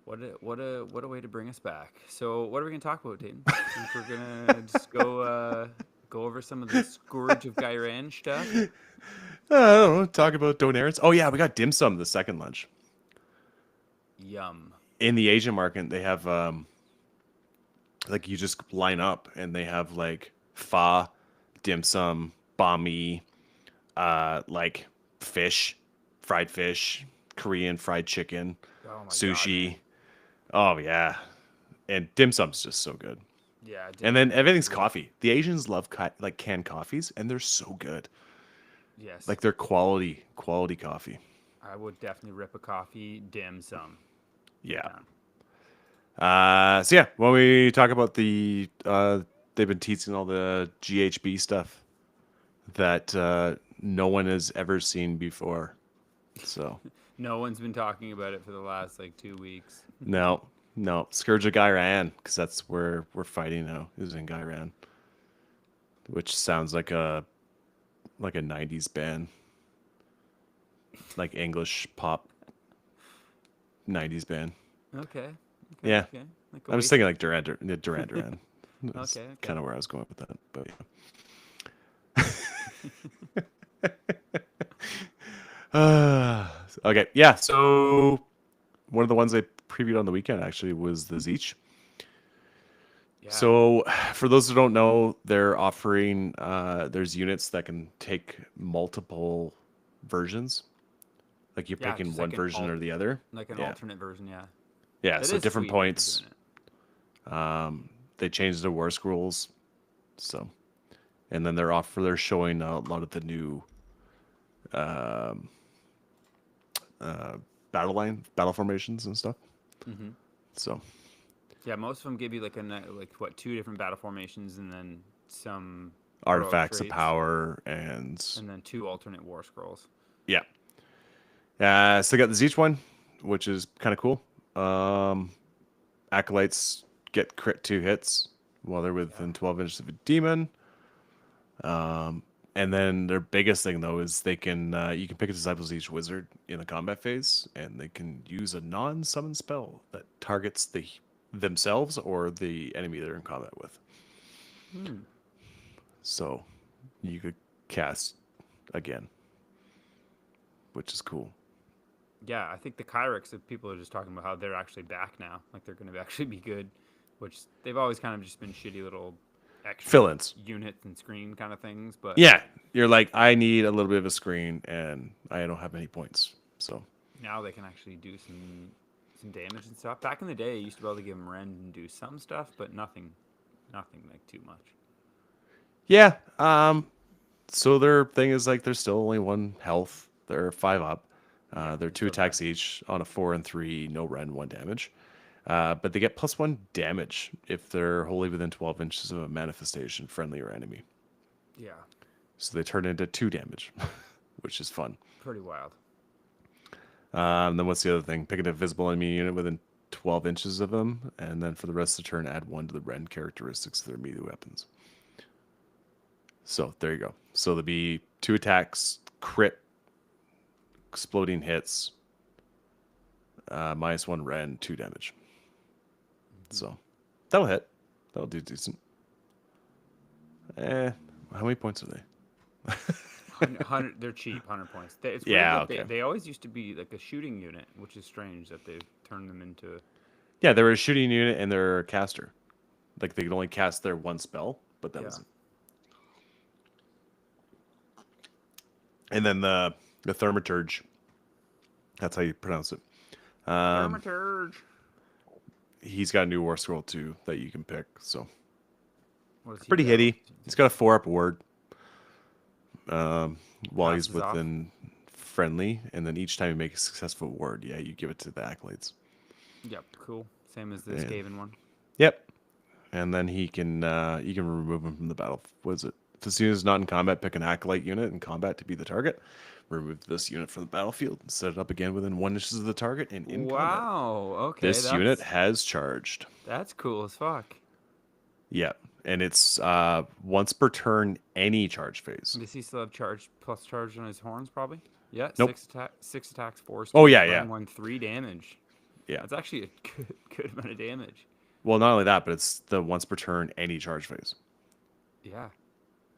What a way to bring us back. So what are we gonna talk about, Dayton? I think we're gonna just go over some of the Scourge of Gairan stuff. I don't know. Talk about donaires. Oh yeah, we got dim sum the second lunch. Yum. In the Asian market, they have like you just line up and they have like pho, dim sum, banh mi, like fish, fried fish, Korean fried chicken, Oh my sushi. God. Oh yeah, and dim sum's just so good. Yeah. And then everything's coffee. The Asians love like canned coffees, and they're so good. Yes. Like they're quality coffee. I would definitely rip a coffee dim sum. Yeah. Yeah. So yeah, when we talk about the they've been teaching all the GHB stuff that no one has ever seen before. So No one's been talking about it for the last like 2 weeks. no, Scourge of Gairan, because that's where we're fighting now, is in Gairan, which sounds like a 90s band, like English pop 90s band. Okay. Yeah. Okay. Like I'm just thinking like Duran Duran. That's Okay. kind of where I was going with that, but yeah. Okay, yeah. So one of the ones I previewed on the weekend actually was the Zeech. Yeah. So for those who don't know, they're offering there's units that can take multiple versions. Like you're Yeah, picking just one like an version or the other. like an Yeah. alternate version. Yeah, Yeah. that So is different sweet that they're points. doing it. They changed the war scrolls. So, and then they're showing a lot of the new battle formations and stuff. Hmm. So Yeah, most of them give you like like what, two different battle formations and then some heroic artifacts of traits, power and and then two alternate war scrolls. yeah. So they got the Zeech one, which is kind of cool. Acolytes get crit 2 hits while they're Yeah. within 12 inches of a demon. And then their biggest thing though is they can you can pick a Disciples each wizard in the combat phase, and they can use a non-summon spell that targets themselves or the enemy they're in combat with. Hmm. So you could cast again, which is cool. Yeah, I think the Kyrex, if people are just talking about how they're actually back now, like they're going to actually be good, which they've always kind of just been shitty little extra Fill-ins. units and screen kind of things. But Yeah, you're like, I need a little bit of a screen, and I don't have many points. So now they can actually do some damage and stuff. Back in the day, you used to be able to give them rend and do some stuff, but nothing like too much. yeah, so their thing is like they're still only 1 health. They're 5 up. They're 2 still attacks each on a 4 and 3, no rend, 1 damage. But they get +1 damage if they're wholly within 12 inches of a manifestation, friendly or enemy. Yeah, So they turn into 2 damage, which is fun. pretty wild. Then what's the other thing? Pick an invisible enemy unit within 12 inches of them, and then for the rest of the turn, add 1 to the rend characteristics of their melee weapons. So there you go. So there'll be 2 attacks, crit, exploding hits, -1 rend, 2 damage. So that'll hit. That'll do decent. How many points are they? 100, they're cheap, 100 points. It's Yeah, weird that okay. they always used to be like a shooting unit, which is strange that they've turned them into. Yeah, they were a shooting unit and they're a caster. Like they could only cast their 1 spell, but that was it. And then the Thaumaturge. That's how you pronounce it. Thaumaturge. He's got a new war scroll too that you can pick. So What does he pretty do? hitty. He's got a 4-up ward. While he's Bounces off. within friendly, and then each time you make a successful ward, yeah, you give it to the acolytes. Yep, cool. Same as the Yeah. Skaven one. Yep. And then you can remove him from the battle. What is it? If this unit is not in combat, pick an acolyte unit in combat to be the target. Remove this unit from the battlefield and set it up again within 1 inches of the target and in combat. Wow. Okay. This unit has charged. That's cool as fuck. Yeah. And it's once per turn, any charge phase. Does he still have plus charge on his horns? Probably. Yeah. Nope. 6 attacks, 4. Oh, yeah. 1, 3 damage. Yeah. That's actually a good amount of damage. Well, not only that, but it's the once per turn, any charge phase. Yeah.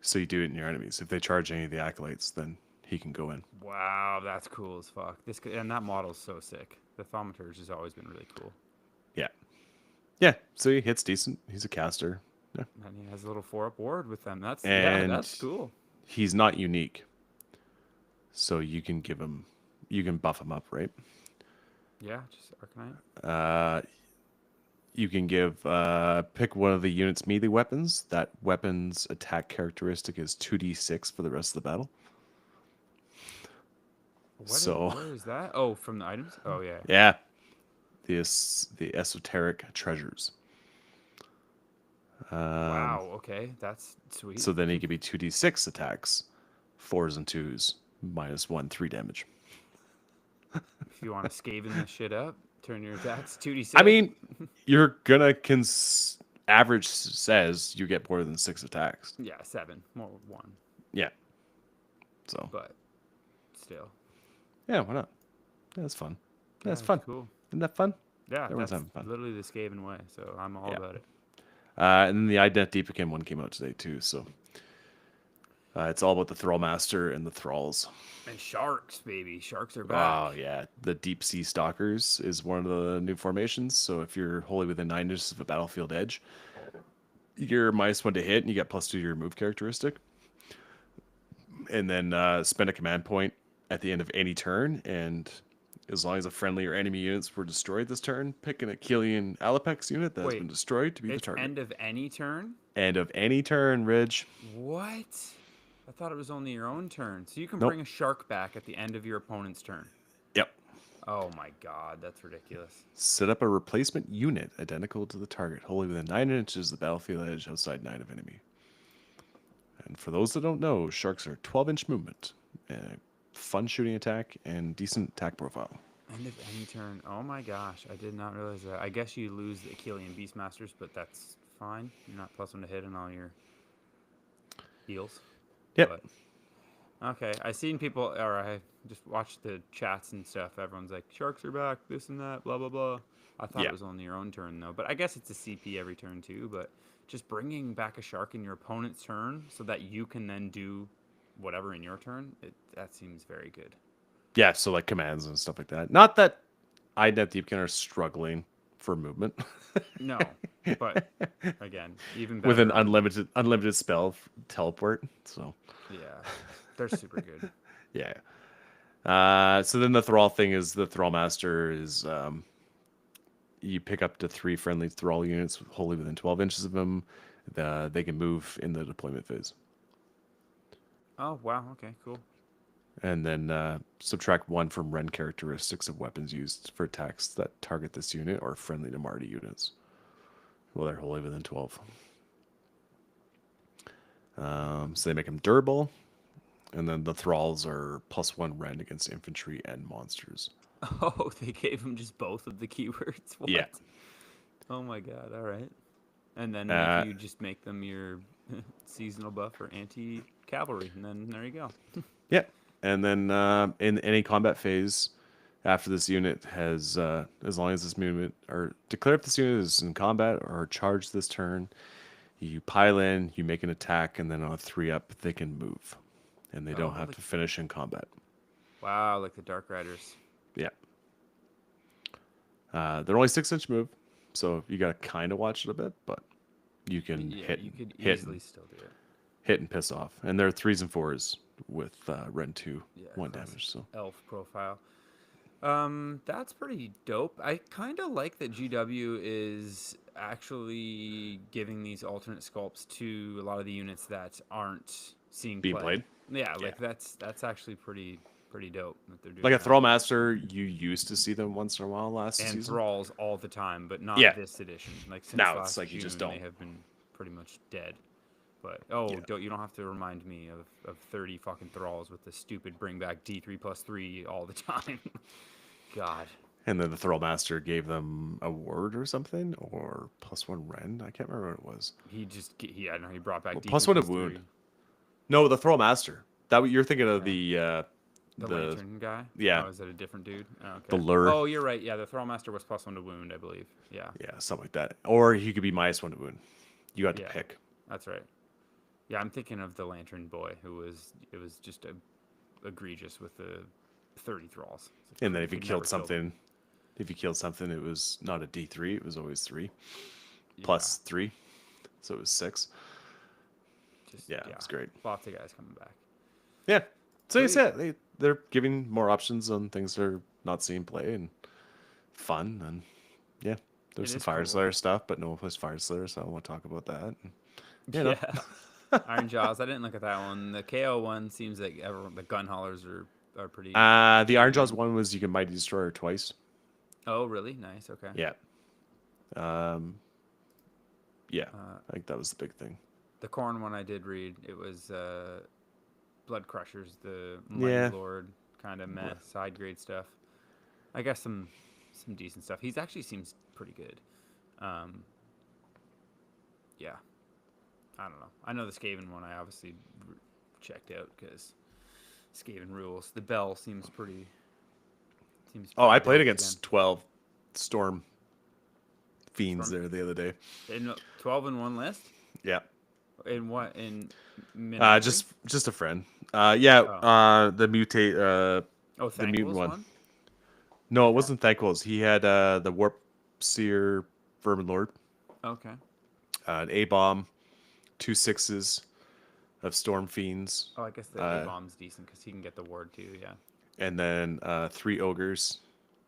So you do it in your enemies. If they charge any of the acolytes, then he can go in. Wow, that's cool as fuck. And that model's so sick. The Thaumaturge has always been really cool. Yeah. Yeah. So he hits decent. He's a caster. Yeah. And he has a little 4-up ward with them. That's cool. He's not unique. So you can buff him up, right? Yeah, just Arcanite. You can pick one of the unit's melee weapons. That weapon's attack characteristic is 2d6 for the rest of the battle. Where is that? Oh, from the items? Oh, yeah. Yeah. The esoteric treasures. Wow, okay. That's sweet. So then he could be 2d6 attacks, 4s and 2s, -1, 3 damage. If you want to Skaven this shit up, turn your attacks 2d6. I mean, you're gonna average says you get more than 6 attacks. Yeah, 7. More 1. Yeah. So. But still. Yeah, why not? Yeah, that's fun. Yeah, that's That's fun. cool. Isn't that fun? Yeah, Everyone's that's having fun. literally the Skaven way, so I'm all about it. And then the Ident Deepkin one came out today too, so it's all about the Thrallmaster and the Thralls. And sharks, baby. Sharks are back. Oh yeah, the Deep Sea Stalkers is one of the new formations. So if you're wholly within 9 inches of a battlefield edge, you're -1 to hit, and you get +2 to your move characteristic. And then spend a command point at the end of any turn, and as long as a friendly or enemy units were destroyed this turn, pick an Achillean Alapex unit that has been Wait, destroyed to be the it's target. end of any turn? End of any turn, Ridge. What? I thought it was only your own turn. So you can Nope. bring a shark back at the end of your opponent's turn. Yep. Oh my god, that's ridiculous. Set up a replacement unit identical to the target, wholly within 9 inches of the battlefield edge outside 9 of enemy. And for those that don't know, sharks are 12-inch movement, fun shooting attack, and decent attack profile. End of any turn. Oh my gosh, I did not realize that. I guess you lose the Achillean Beastmasters, but that's fine. You're not +1 to hit on all your heals. Yep. But, okay, I seen people, or I just watched the chats and stuff. Everyone's like, sharks are back, this and that, blah, blah, blah. I thought Yeah. it was only your own turn, though. But I guess it's a CP every turn, too. But just bringing back a shark in your opponent's turn so that you can then do whatever in your turn, that seems very good. Yeah, so like commands and stuff like that. Not that INET Deepkin are struggling for movement. No, but again, even better with an on- unlimited spell teleport. So Yeah, they're super good. yeah. So then the Thrall thing is the Thrall Master is you pick up to 3 friendly Thrall units wholly within 12 inches of them. They can move in the deployment phase. Oh, wow. Okay, cool. And then subtract 1 from Ren characteristics of weapons used for attacks that target this unit or friendly to Marty units. Well, they're wholly within 12. So they make them durable. And then the Thralls are +1 Ren against infantry and monsters. Oh, they gave him just both of the keywords? What? Yeah. Oh my god, all right. And then Uh, you just make them your seasonal buff or anti-cavalry, and then there you go. Yeah. And then in any combat phase, after this unit has, as long as this unit, or declare if this unit is in combat or charged this turn, you pile in, you make an attack, and then on a 3-up, they can move. And they don't Oh, have like- to finish in combat. Wow, like the Dark Riders. Yeah. They're only 6-inch move, so you got to kind of watch it a bit, but you can Yeah, you could hit, easily still do it. hit and piss off. And they're 3s and 4s with Ren 2, Yeah, 1 classic damage. So elf profile. That's pretty dope. I kind of like that GW is actually giving these alternate sculpts to a lot of the units that aren't seeing being play. played. Yeah, Yeah. like that's actually pretty dope that they're doing. Like a that. Thrall Master, you used to see them once in a while last and season. thralls all the time, but not Yeah. this edition. Like since Now it's last like you June, just don't. they have been pretty much dead. But Yeah. you don't have to remind me of 30 fucking thralls with the stupid bring back D3+3 all the time. God. And then the Thrall Master gave them a ward or something, or +1 Ren. I can't remember what it was. I don't know, he brought back Well, D3+3. +1 to wound. No, the Thrall Master. That you're thinking of The the lantern guy? yeah. Oh, is that a different dude? Oh, okay. The lure. Oh, you're right. Yeah, the Thrallmaster was +1 to wound, I believe. Yeah. yeah, something like that. Or he could be -1 to wound. You got to Yeah. pick. That's right. Yeah, I'm thinking of the lantern boy who was just egregious with the 30 thralls. It's like, And then if you could killed never kill them. something, it was not a D3. It was always 3 Yeah, plus 3, so it was 6. just, Yeah, it's great. Lots of guys coming back. Yeah. So you Sweet. said they're giving more options on things they're not seeing play and fun, and yeah, there's It some is Fire cool. Slayer stuff, but no one plays Fire Slayer, so I don't want to talk about that. You know. Yeah. Iron Jaws. I didn't look at that one. The KO one seems like the gun haulers are pretty. The Iron Jaws one was you can Mighty Destroyer twice. Oh, really? Nice. Okay. Yeah. Yeah, Uh, I think that was the big thing. The Corn one I did read. It was Blood Crushers, the Mighty Yeah. Lord kind of meh side grade stuff. I guess some decent stuff. He's actually seems pretty good. Yeah. I don't know. I know the Skaven one I obviously checked out because Skaven rules. The Bell seems pretty. Oh, I pretty played dope against 12 Storm Fiends Storm- there the other day. again. In 12 in one list. Yeah. In what in? Minotaur? Just a friend. The mutate. oh, the Thanquil's mutant one. No, it wasn't Thanquils. He had the Warp Seer Vermin Lord, Okay. an A bomb, 2 6s of Storm Fiends. Oh, I guess the A-bomb's decent because he can get the ward too. Yeah. and then 3 ogres,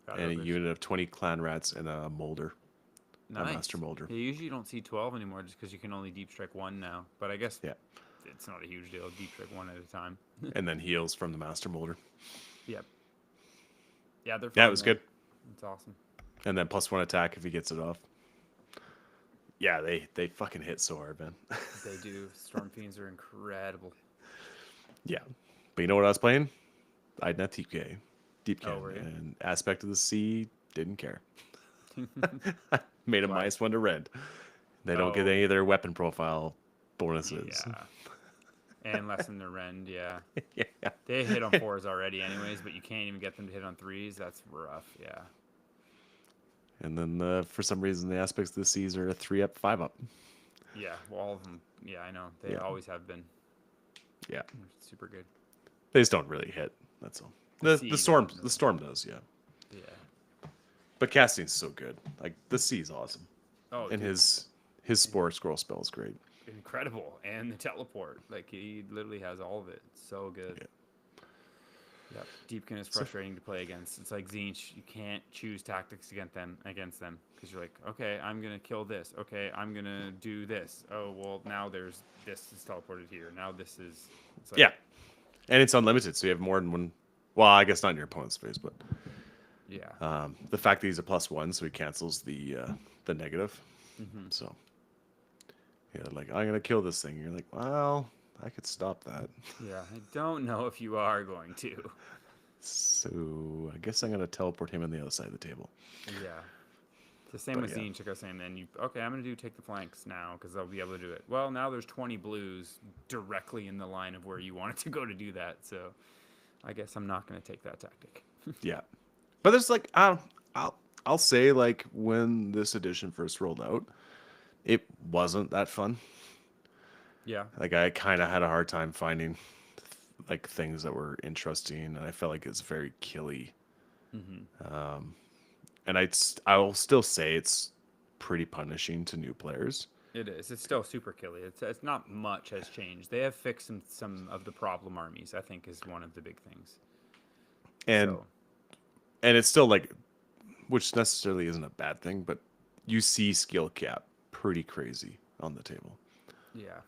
Got and a ogres. unit of 20 clan rats, and a molder, a Nice. master molder. Yeah, usually you don't see 12 anymore just because you can only deep strike one now. But I guess Yeah, it's not a huge deal. Deep strike one at a time. and then heals from the master molder. Yep. Yeah, they're Yeah, it fun was though. good. It's awesome. And then +1 attack if he gets it off. Yeah, they fucking hit so hard, man. They do. Storm Fiends are incredible. Yeah, but you know what I was playing? Idna TK, Oh, Deepkin, were you? and Aspect of the Sea. Didn't care. Made a Why? -1 to red. They don't get Oh, any of their weapon profile bonuses. yeah. And lessen their rend, yeah. Yeah. They hit on 4s already anyways, but you can't even get them to hit on 3s. That's rough, yeah. And then for some reason, the Aspects of the Seas are a 3-up, 5-up. Yeah, well, all of them, yeah, I know. They Yeah. always have been. Yeah, They're super good. they just don't really hit. That's all. The The sea storm doesn't the really. storm does, yeah. Yeah. But casting's so good. Like the Sea's awesome, Oh, and dude, his Spore Scroll spell is great. incredible. And the teleport. Like, he literally has all of it. It's so good. Yeah. Yep. Deepkin is frustrating to play against. It's like Zinch. You can't choose tactics against them because you're like, okay, I'm gonna kill this. Okay, I'm gonna do this. Oh well, now there's this is teleported here. Now this is. It's like, Yeah, and it's unlimited, so you have more than one. Well, I guess not in your opponent's phase, but Yeah. the fact that he's a +1, so he cancels the negative. Mm-hmm. So yeah, like I'm gonna kill this thing. You're like, well, I could stop that. Yeah. I don't know if you are going to. So I guess I'm gonna teleport him on the other side of the table. Yeah. It's the same But with yeah. Zinch. Like I was saying, then you okay? I'm gonna take the flanks now because I'll be able to do it. Well, now there's 20 blues directly in the line of where you want it to go to do that. So I guess I'm not gonna take that tactic. Yeah, but there's like I'll say like when this edition first rolled out, it wasn't that fun. Yeah. Like I kind of had a hard time finding like things that were interesting, and I felt like it's very killy. Mm-hmm. And I'll still say it's pretty punishing to new players. It is. It's still super killy. It's not much has changed. They have fixed some of the problem armies. I think is one of the big things. And So and it's still like, which necessarily isn't a bad thing, but you see skill cap pretty crazy on the table. yeah.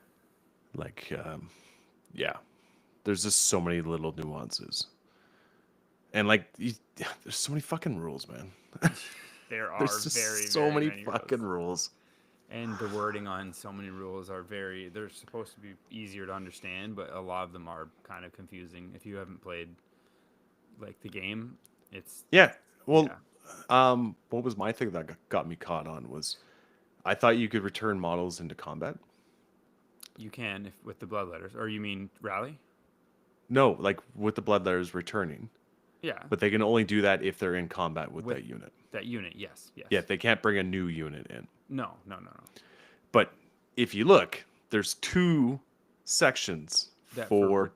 Like, yeah, there's just so many little nuances, and like, there's so many fucking rules, man. There are There's just very so very many many fucking rules. rules. And the wording on so many rules are very. They're supposed to be easier to understand, but a lot of them are kind of confusing. If you haven't played like the game, it's Yeah. Well, yeah. what was my thing that got me caught on was I thought you could return models into combat. You can if with the bloodletters, or you mean rally? No, like with the bloodletters returning, Yeah, but they can only do that if they're in combat with with that unit. that unit. Yes, yes. Yeah, they can't bring a new unit in. No, no, no, no. But if you look, there's 2 sections That for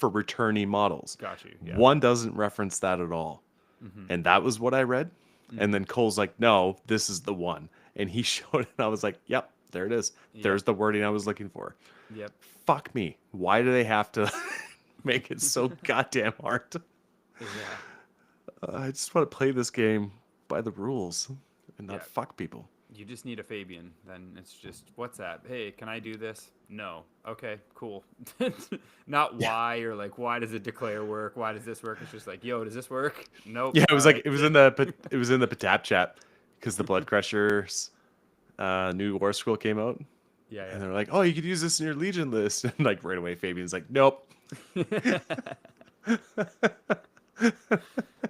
returning models. Got you. Yeah. One doesn't reference that at all. Mm-hmm. And that was what I read. Mm-hmm. And then Cole's like, "No, this is the one." And he showed it and I was like, "Yep, there it is. Yep. There's the wording I was looking for." Yep. Fuck me. Why do they have to make it so goddamn hard? Yeah. I just want to play this game by the rules and not Yeah. fuck people. You just need a Fabian. Then it's just, what's that? Hey, can I do this? No. Okay, cool. Not why or like, why does it declare work? Why does this work? It's just like, yo, does this work? Nope. Yeah, it was All like right. it was in the Patap chat because the Blood Crushers new War Scroll came out, Yeah, and they're like, "Oh, you could use this in your Legion list." And like right away, Fabian's like, "Nope." yeah.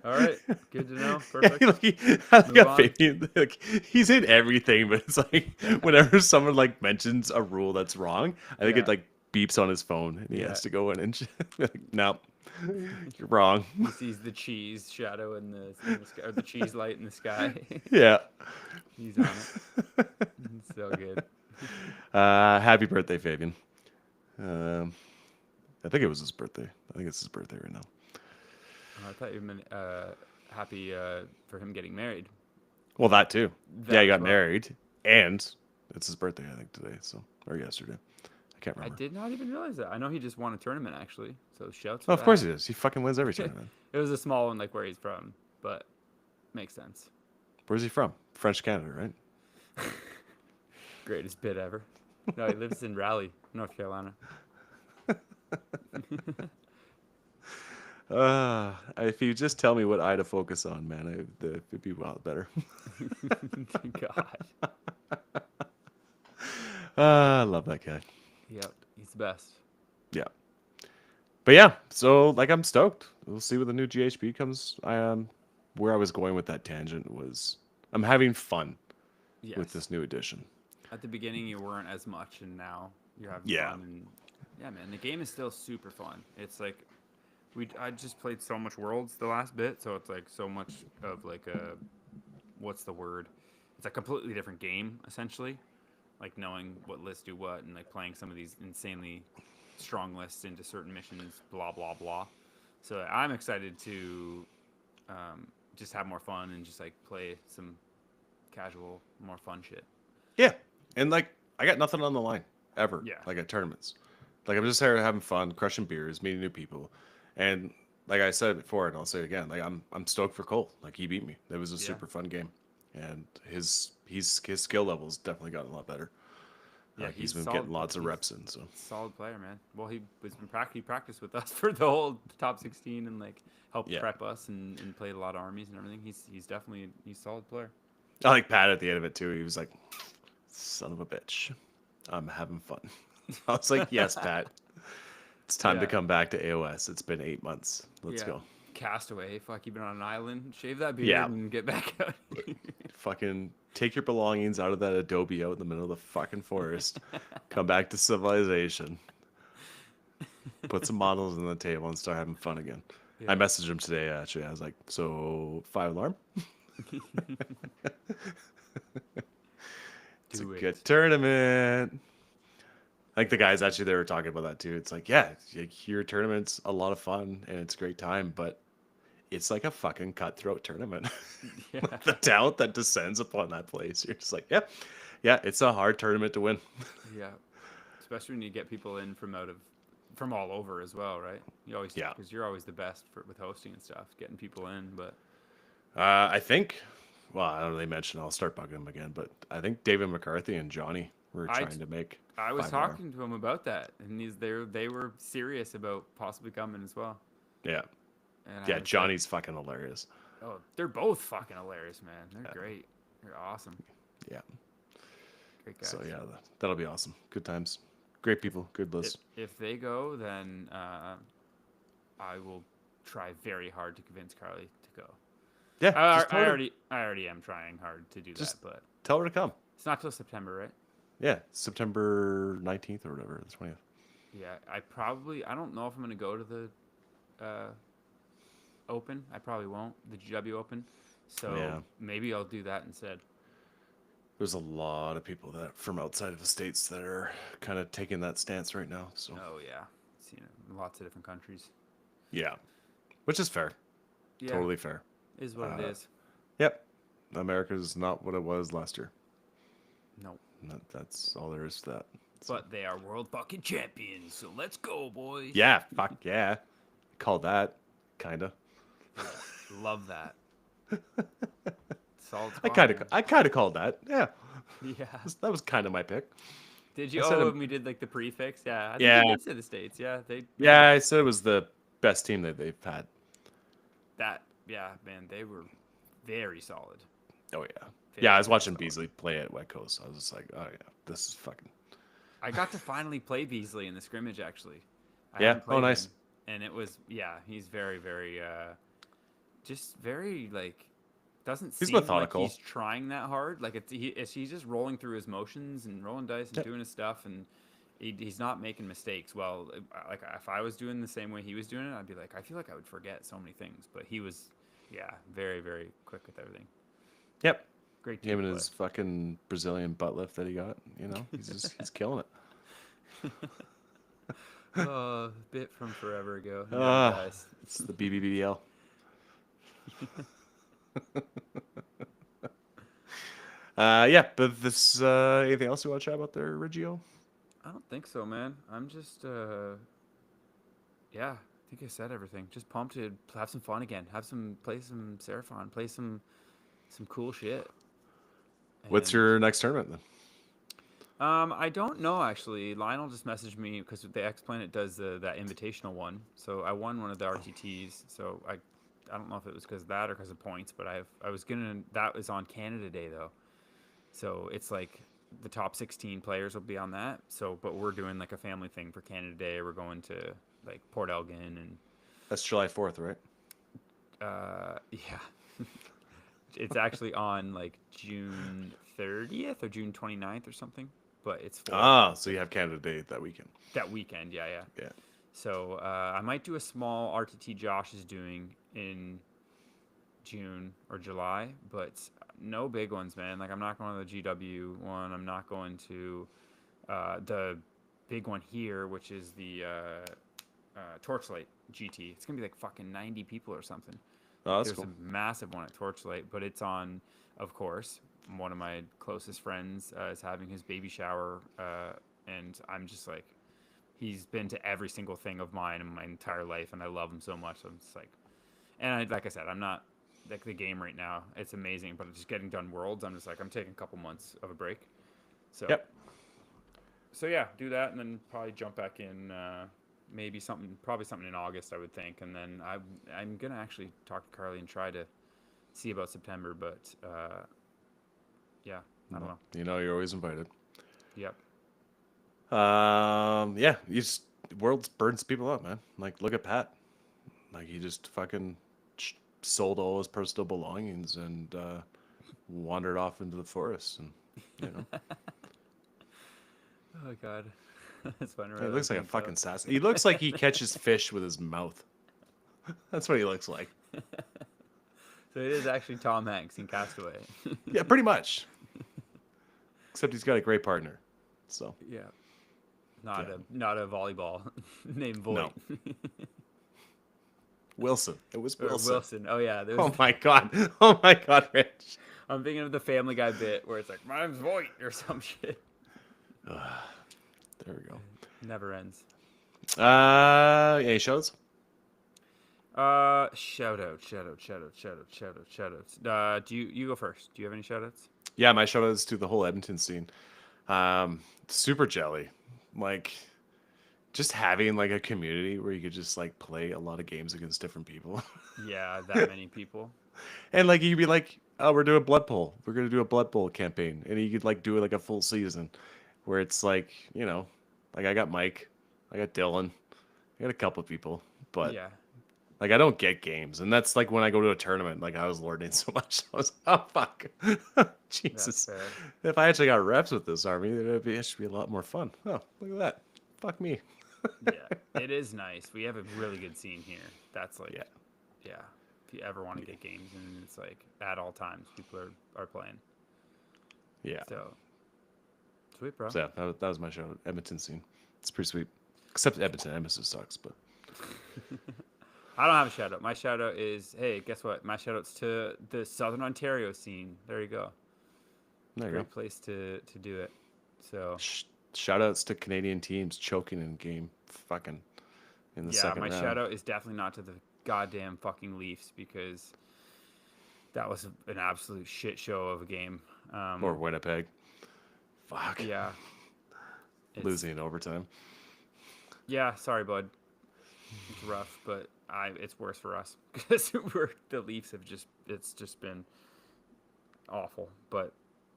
All right. Good to know. Yeah, Perfect. I Move got on. Fabian. Like he's in everything, but it's like whenever someone like mentions a rule that's wrong, I think Yeah. it like beeps on his phone, and he Yeah. has to go in and be like, "Nope, you're wrong." He sees the cheese shadow in the sky, or the cheese light in the sky. Yeah. He's on it. It's so good. Happy birthday, Fabian. I think it was his birthday. I think it's his birthday right now. I thought you meant happy for him getting married. Well, that too. That Yeah, he as got well. married, and it's his birthday, I think, today, so or yesterday. I can't I remember. did not even realize that. I know he just won a tournament actually. So shouts Oh, for of course that. he does. He fucking wins every tournament. It was a small one, like where he's from, but makes sense. Where's he from? French Canada, right? Greatest bit ever. No, he lives in Raleigh, North Carolina. If you just tell me what eye to focus on, man, it'd be a lot better. God. I love that guy. Yep, he's the best. Yeah. But yeah, so like I'm stoked. We'll see what the new GHB comes. Where I was going with that tangent was I'm having fun Yes. with this new edition. At the beginning, you weren't as much, and now you're having Yeah. fun. And yeah, man, the game is still super fun. It's like I just played so much Worlds the last bit, so it's like so much of like a what's the word? It's a completely different game essentially. Like knowing what lists do what, and like playing some of these insanely strong lists into certain missions, blah blah blah. So I'm excited to just have more fun and just like play some casual, more fun shit. Yeah. And like I got nothing on the line ever. Yeah. Like at tournaments. Like I'm just here having fun, crushing beers, meeting new people. And like I said before, and I'll say it again, like I'm stoked for Cole. Like he beat me. It was a Yeah. super fun game. And his skill level's definitely gotten a lot better. Yeah, He's been solid, getting lots of he's reps in. So solid player, man. Well, he practiced with us for the whole top 16 and like helped Yeah. prep us and played a lot of armies and everything. He's definitely he's a solid player. I like Pat at the end of it too. He was like, "Son of a bitch, I'm having fun." I was like, "Yes, Pat. It's time to Yeah. come back to AOS. It's been 8 months. Let's Yeah. go. Castaway, fuck, you've been on an island. Shave that beard Yeah. and get back out. Fucking take your belongings out of that adobe out in the middle of the fucking forest. Come back to civilization. Put some models on the table and start having fun again." I Yeah. messaged him today. Actually, I was like, "So 5 alarm? It's Do a it. good tournament." Like the guys actually they were talking about that too. It's like, yeah, your tournament's a lot of fun and it's a great time, but it's like a fucking cutthroat tournament. Yeah. The talent that descends upon that place, you're just like, yeah, it's a hard tournament to win. Yeah. Especially when you get people in from all over as well, right? You always Yeah. because you're always the best with hosting and stuff, getting people in. But I think, well, I don't really mention. I'll start bugging him again, but I think David McCarthy and Johnny were trying to make. I was 5 alarm. talking to him about that, and they were serious about possibly coming as well. Yeah, And I yeah. was Johnny's fucking hilarious. like, oh, they're both fucking hilarious, man. They're great. They're awesome. Yeah. Great guys. So yeah, that'll be awesome. Good times. Great people. Good list. If they go, then I will try very hard to convince Carly to go. Yeah. I tell her to- already am trying hard to do Just- that, but tell her to come. it's not till September, right? Yeah, September 19th or whatever, the 20th. Yeah, I don't know if I'm gonna go to the Open. I probably won't, the GW Open. So Yeah. maybe I'll do that instead. There's a lot of people that from outside of the states that are kind of taking that stance right now. So Oh yeah, seen it in lots of different countries. yeah, which is fair. Yeah, Totally fair. is what it is. Yep. America's not what it was last year. No, That's all there is to that. So- but they are world fucking champions. So let's go, boys. yeah, fuck yeah. Call that kinda. Love that. Solid. I kind of called that. Yeah, Yeah. that was kind of my pick. Did you? I said Oh, it- when we did like the prefix. Yeah. I think Yeah. you did say the states. Yeah. Yeah, I said it was the best team that they've had. That. Yeah, man. They were very solid. Oh yeah. Very, Yeah, I was very watching solid. Beasley play at West Coast. I was just like, oh yeah, this is fucking. I got to finally play Beasley in the scrimmage. Actually. I Yeah? haven't played Oh, nice. him, and it was he's very very just very like doesn't He's seem methodical. like he's trying that hard. Like he's just rolling through his motions and rolling dice and Yeah. doing his stuff, and he's not making mistakes. Well, like if I was doing the same way he was doing it, I'd be like, I feel like I would forget so many things. But he was, very very quick with everything. Yep. Great Him team and his fucking Brazilian butt lift that he got. You know, he's killing it. bit from forever ago. Yeah, Ah. guys. It's the BBBL. Yeah, but this anything else you want to chat about there, Reggio? I don't think so, man. I'm just yeah, I think I said everything. Just pumped to have some fun again. Play some Seraphon, play some cool shit. What's And your next tournament then? I don't know actually. Lionel just messaged me because the X Planet does that invitational one. So I won one of the RTTs. So I don't know if it was because of that or because of points, but I was gonna that was on Canada Day though. So it's like the top 16 players will be on that. So but we're doing like a family thing for Canada Day. We're going to like Port Elgin and That's July 4th, right? yeah. It's actually on like June 30th or June 29th or something, but it's for Ah, so you have Canada Day that weekend. that weekend. Yeah, yeah. Yeah. So I might do a small RTT Josh is doing in June or July, but no big ones, man. Like I'm not going to the GW one. I'm not going to the big one here, which is the Torchlight GT. It's gonna be like fucking 90 people or something. Oh, Like that's there's cool. a massive one at Torchlight, but it's on, of course, one of my closest friends is having his baby shower, and I'm just like, he's been to every single thing of mine in my entire life, and I love him so much. I'm just like, and like I said, I'm not like the game right now. It's amazing, but just getting done Worlds, I'm just like, I'm taking a couple months of a break. So, Yep. so yeah, do that, and then probably jump back in. Maybe probably something in August, I would think, and then I'm gonna actually talk to Carly and try to see about September, but yeah, I don't know. You know, you're always invited. Yep. Yeah, you just world burns people up, man. Like, look at Pat. Like, he just fucking sold all his personal belongings and wandered off into the forest, and you know, Oh God, it's funny. he looks like a fucking sass. He looks like he catches fish with his mouth. That's what he looks like. So it is actually Tom Hanks in Castaway. Yeah, pretty much. Except he's got a great partner. So Yeah. Not Yeah. a volleyball named Voight. No. Wilson. It was Or Wilson. Wilson. Oh yeah. Oh my god. Oh my god, Rich. I'm thinking of the Family Guy bit where it's like, my name's Voight or some shit. There we go. Never ends. Any shows? Shout outs. Do you go first? Do you have any shout outs? Yeah, my shout outs to the whole Edmonton scene. Super jelly. Like, just having like a community where you could just like play a lot of games against different people. Yeah, that many people. And like you could be like, oh, we're doing Blood Bowl. We're gonna do a Blood Bowl campaign. And you could like do it like a full season where it's like, you know, like I got Mike, I got Dylan, I got a couple of people, but Yeah. like I don't get games. And that's like when I go to a tournament, like I was learning so much. I was oh fuck. That's Jesus. fair. If I actually got reps with this army, it should be a lot more fun. Oh, look at that. Fuck me. Yeah. It is nice. We have a really good scene here. That's like Yeah. yeah. If you ever want to get games and it's like at all times people are playing. Yeah. So sweet, bro. So yeah, that was my show. Edmonton scene. It's pretty sweet. Except Edmonton sucks, but I don't have a shout out. My shout out is hey, guess what? My shout out's to the Southern Ontario scene. There you go. there you Great go. place to do it. So Shout outs to Canadian teams choking in game fucking in the yeah, second my round. shout out is definitely not to the goddamn fucking Leafs because that was an absolute shit show of a game. Or Winnipeg. Fuck. Yeah. It's- Losing in overtime. Yeah, sorry, bud. It's rough, but it's worse for us because the Leafs have it's just been awful. But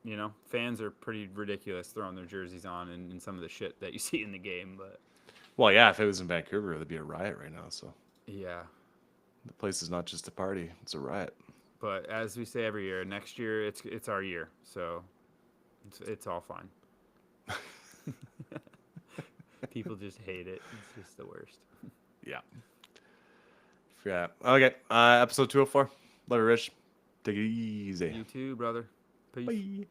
you know, fans are pretty ridiculous throwing their jerseys on and some of the shit that you see in the game. But Well, yeah, if it was in Vancouver, there'd be a riot right now. So yeah, the place is not just a party; it's a riot. but as we say every year, next year it's our year, so it's all fine. People just hate it. It's just the worst. Yeah. Yeah. Okay. Episode 204. Love you, Rich. Take it easy. You too, brother. Peace. Bye.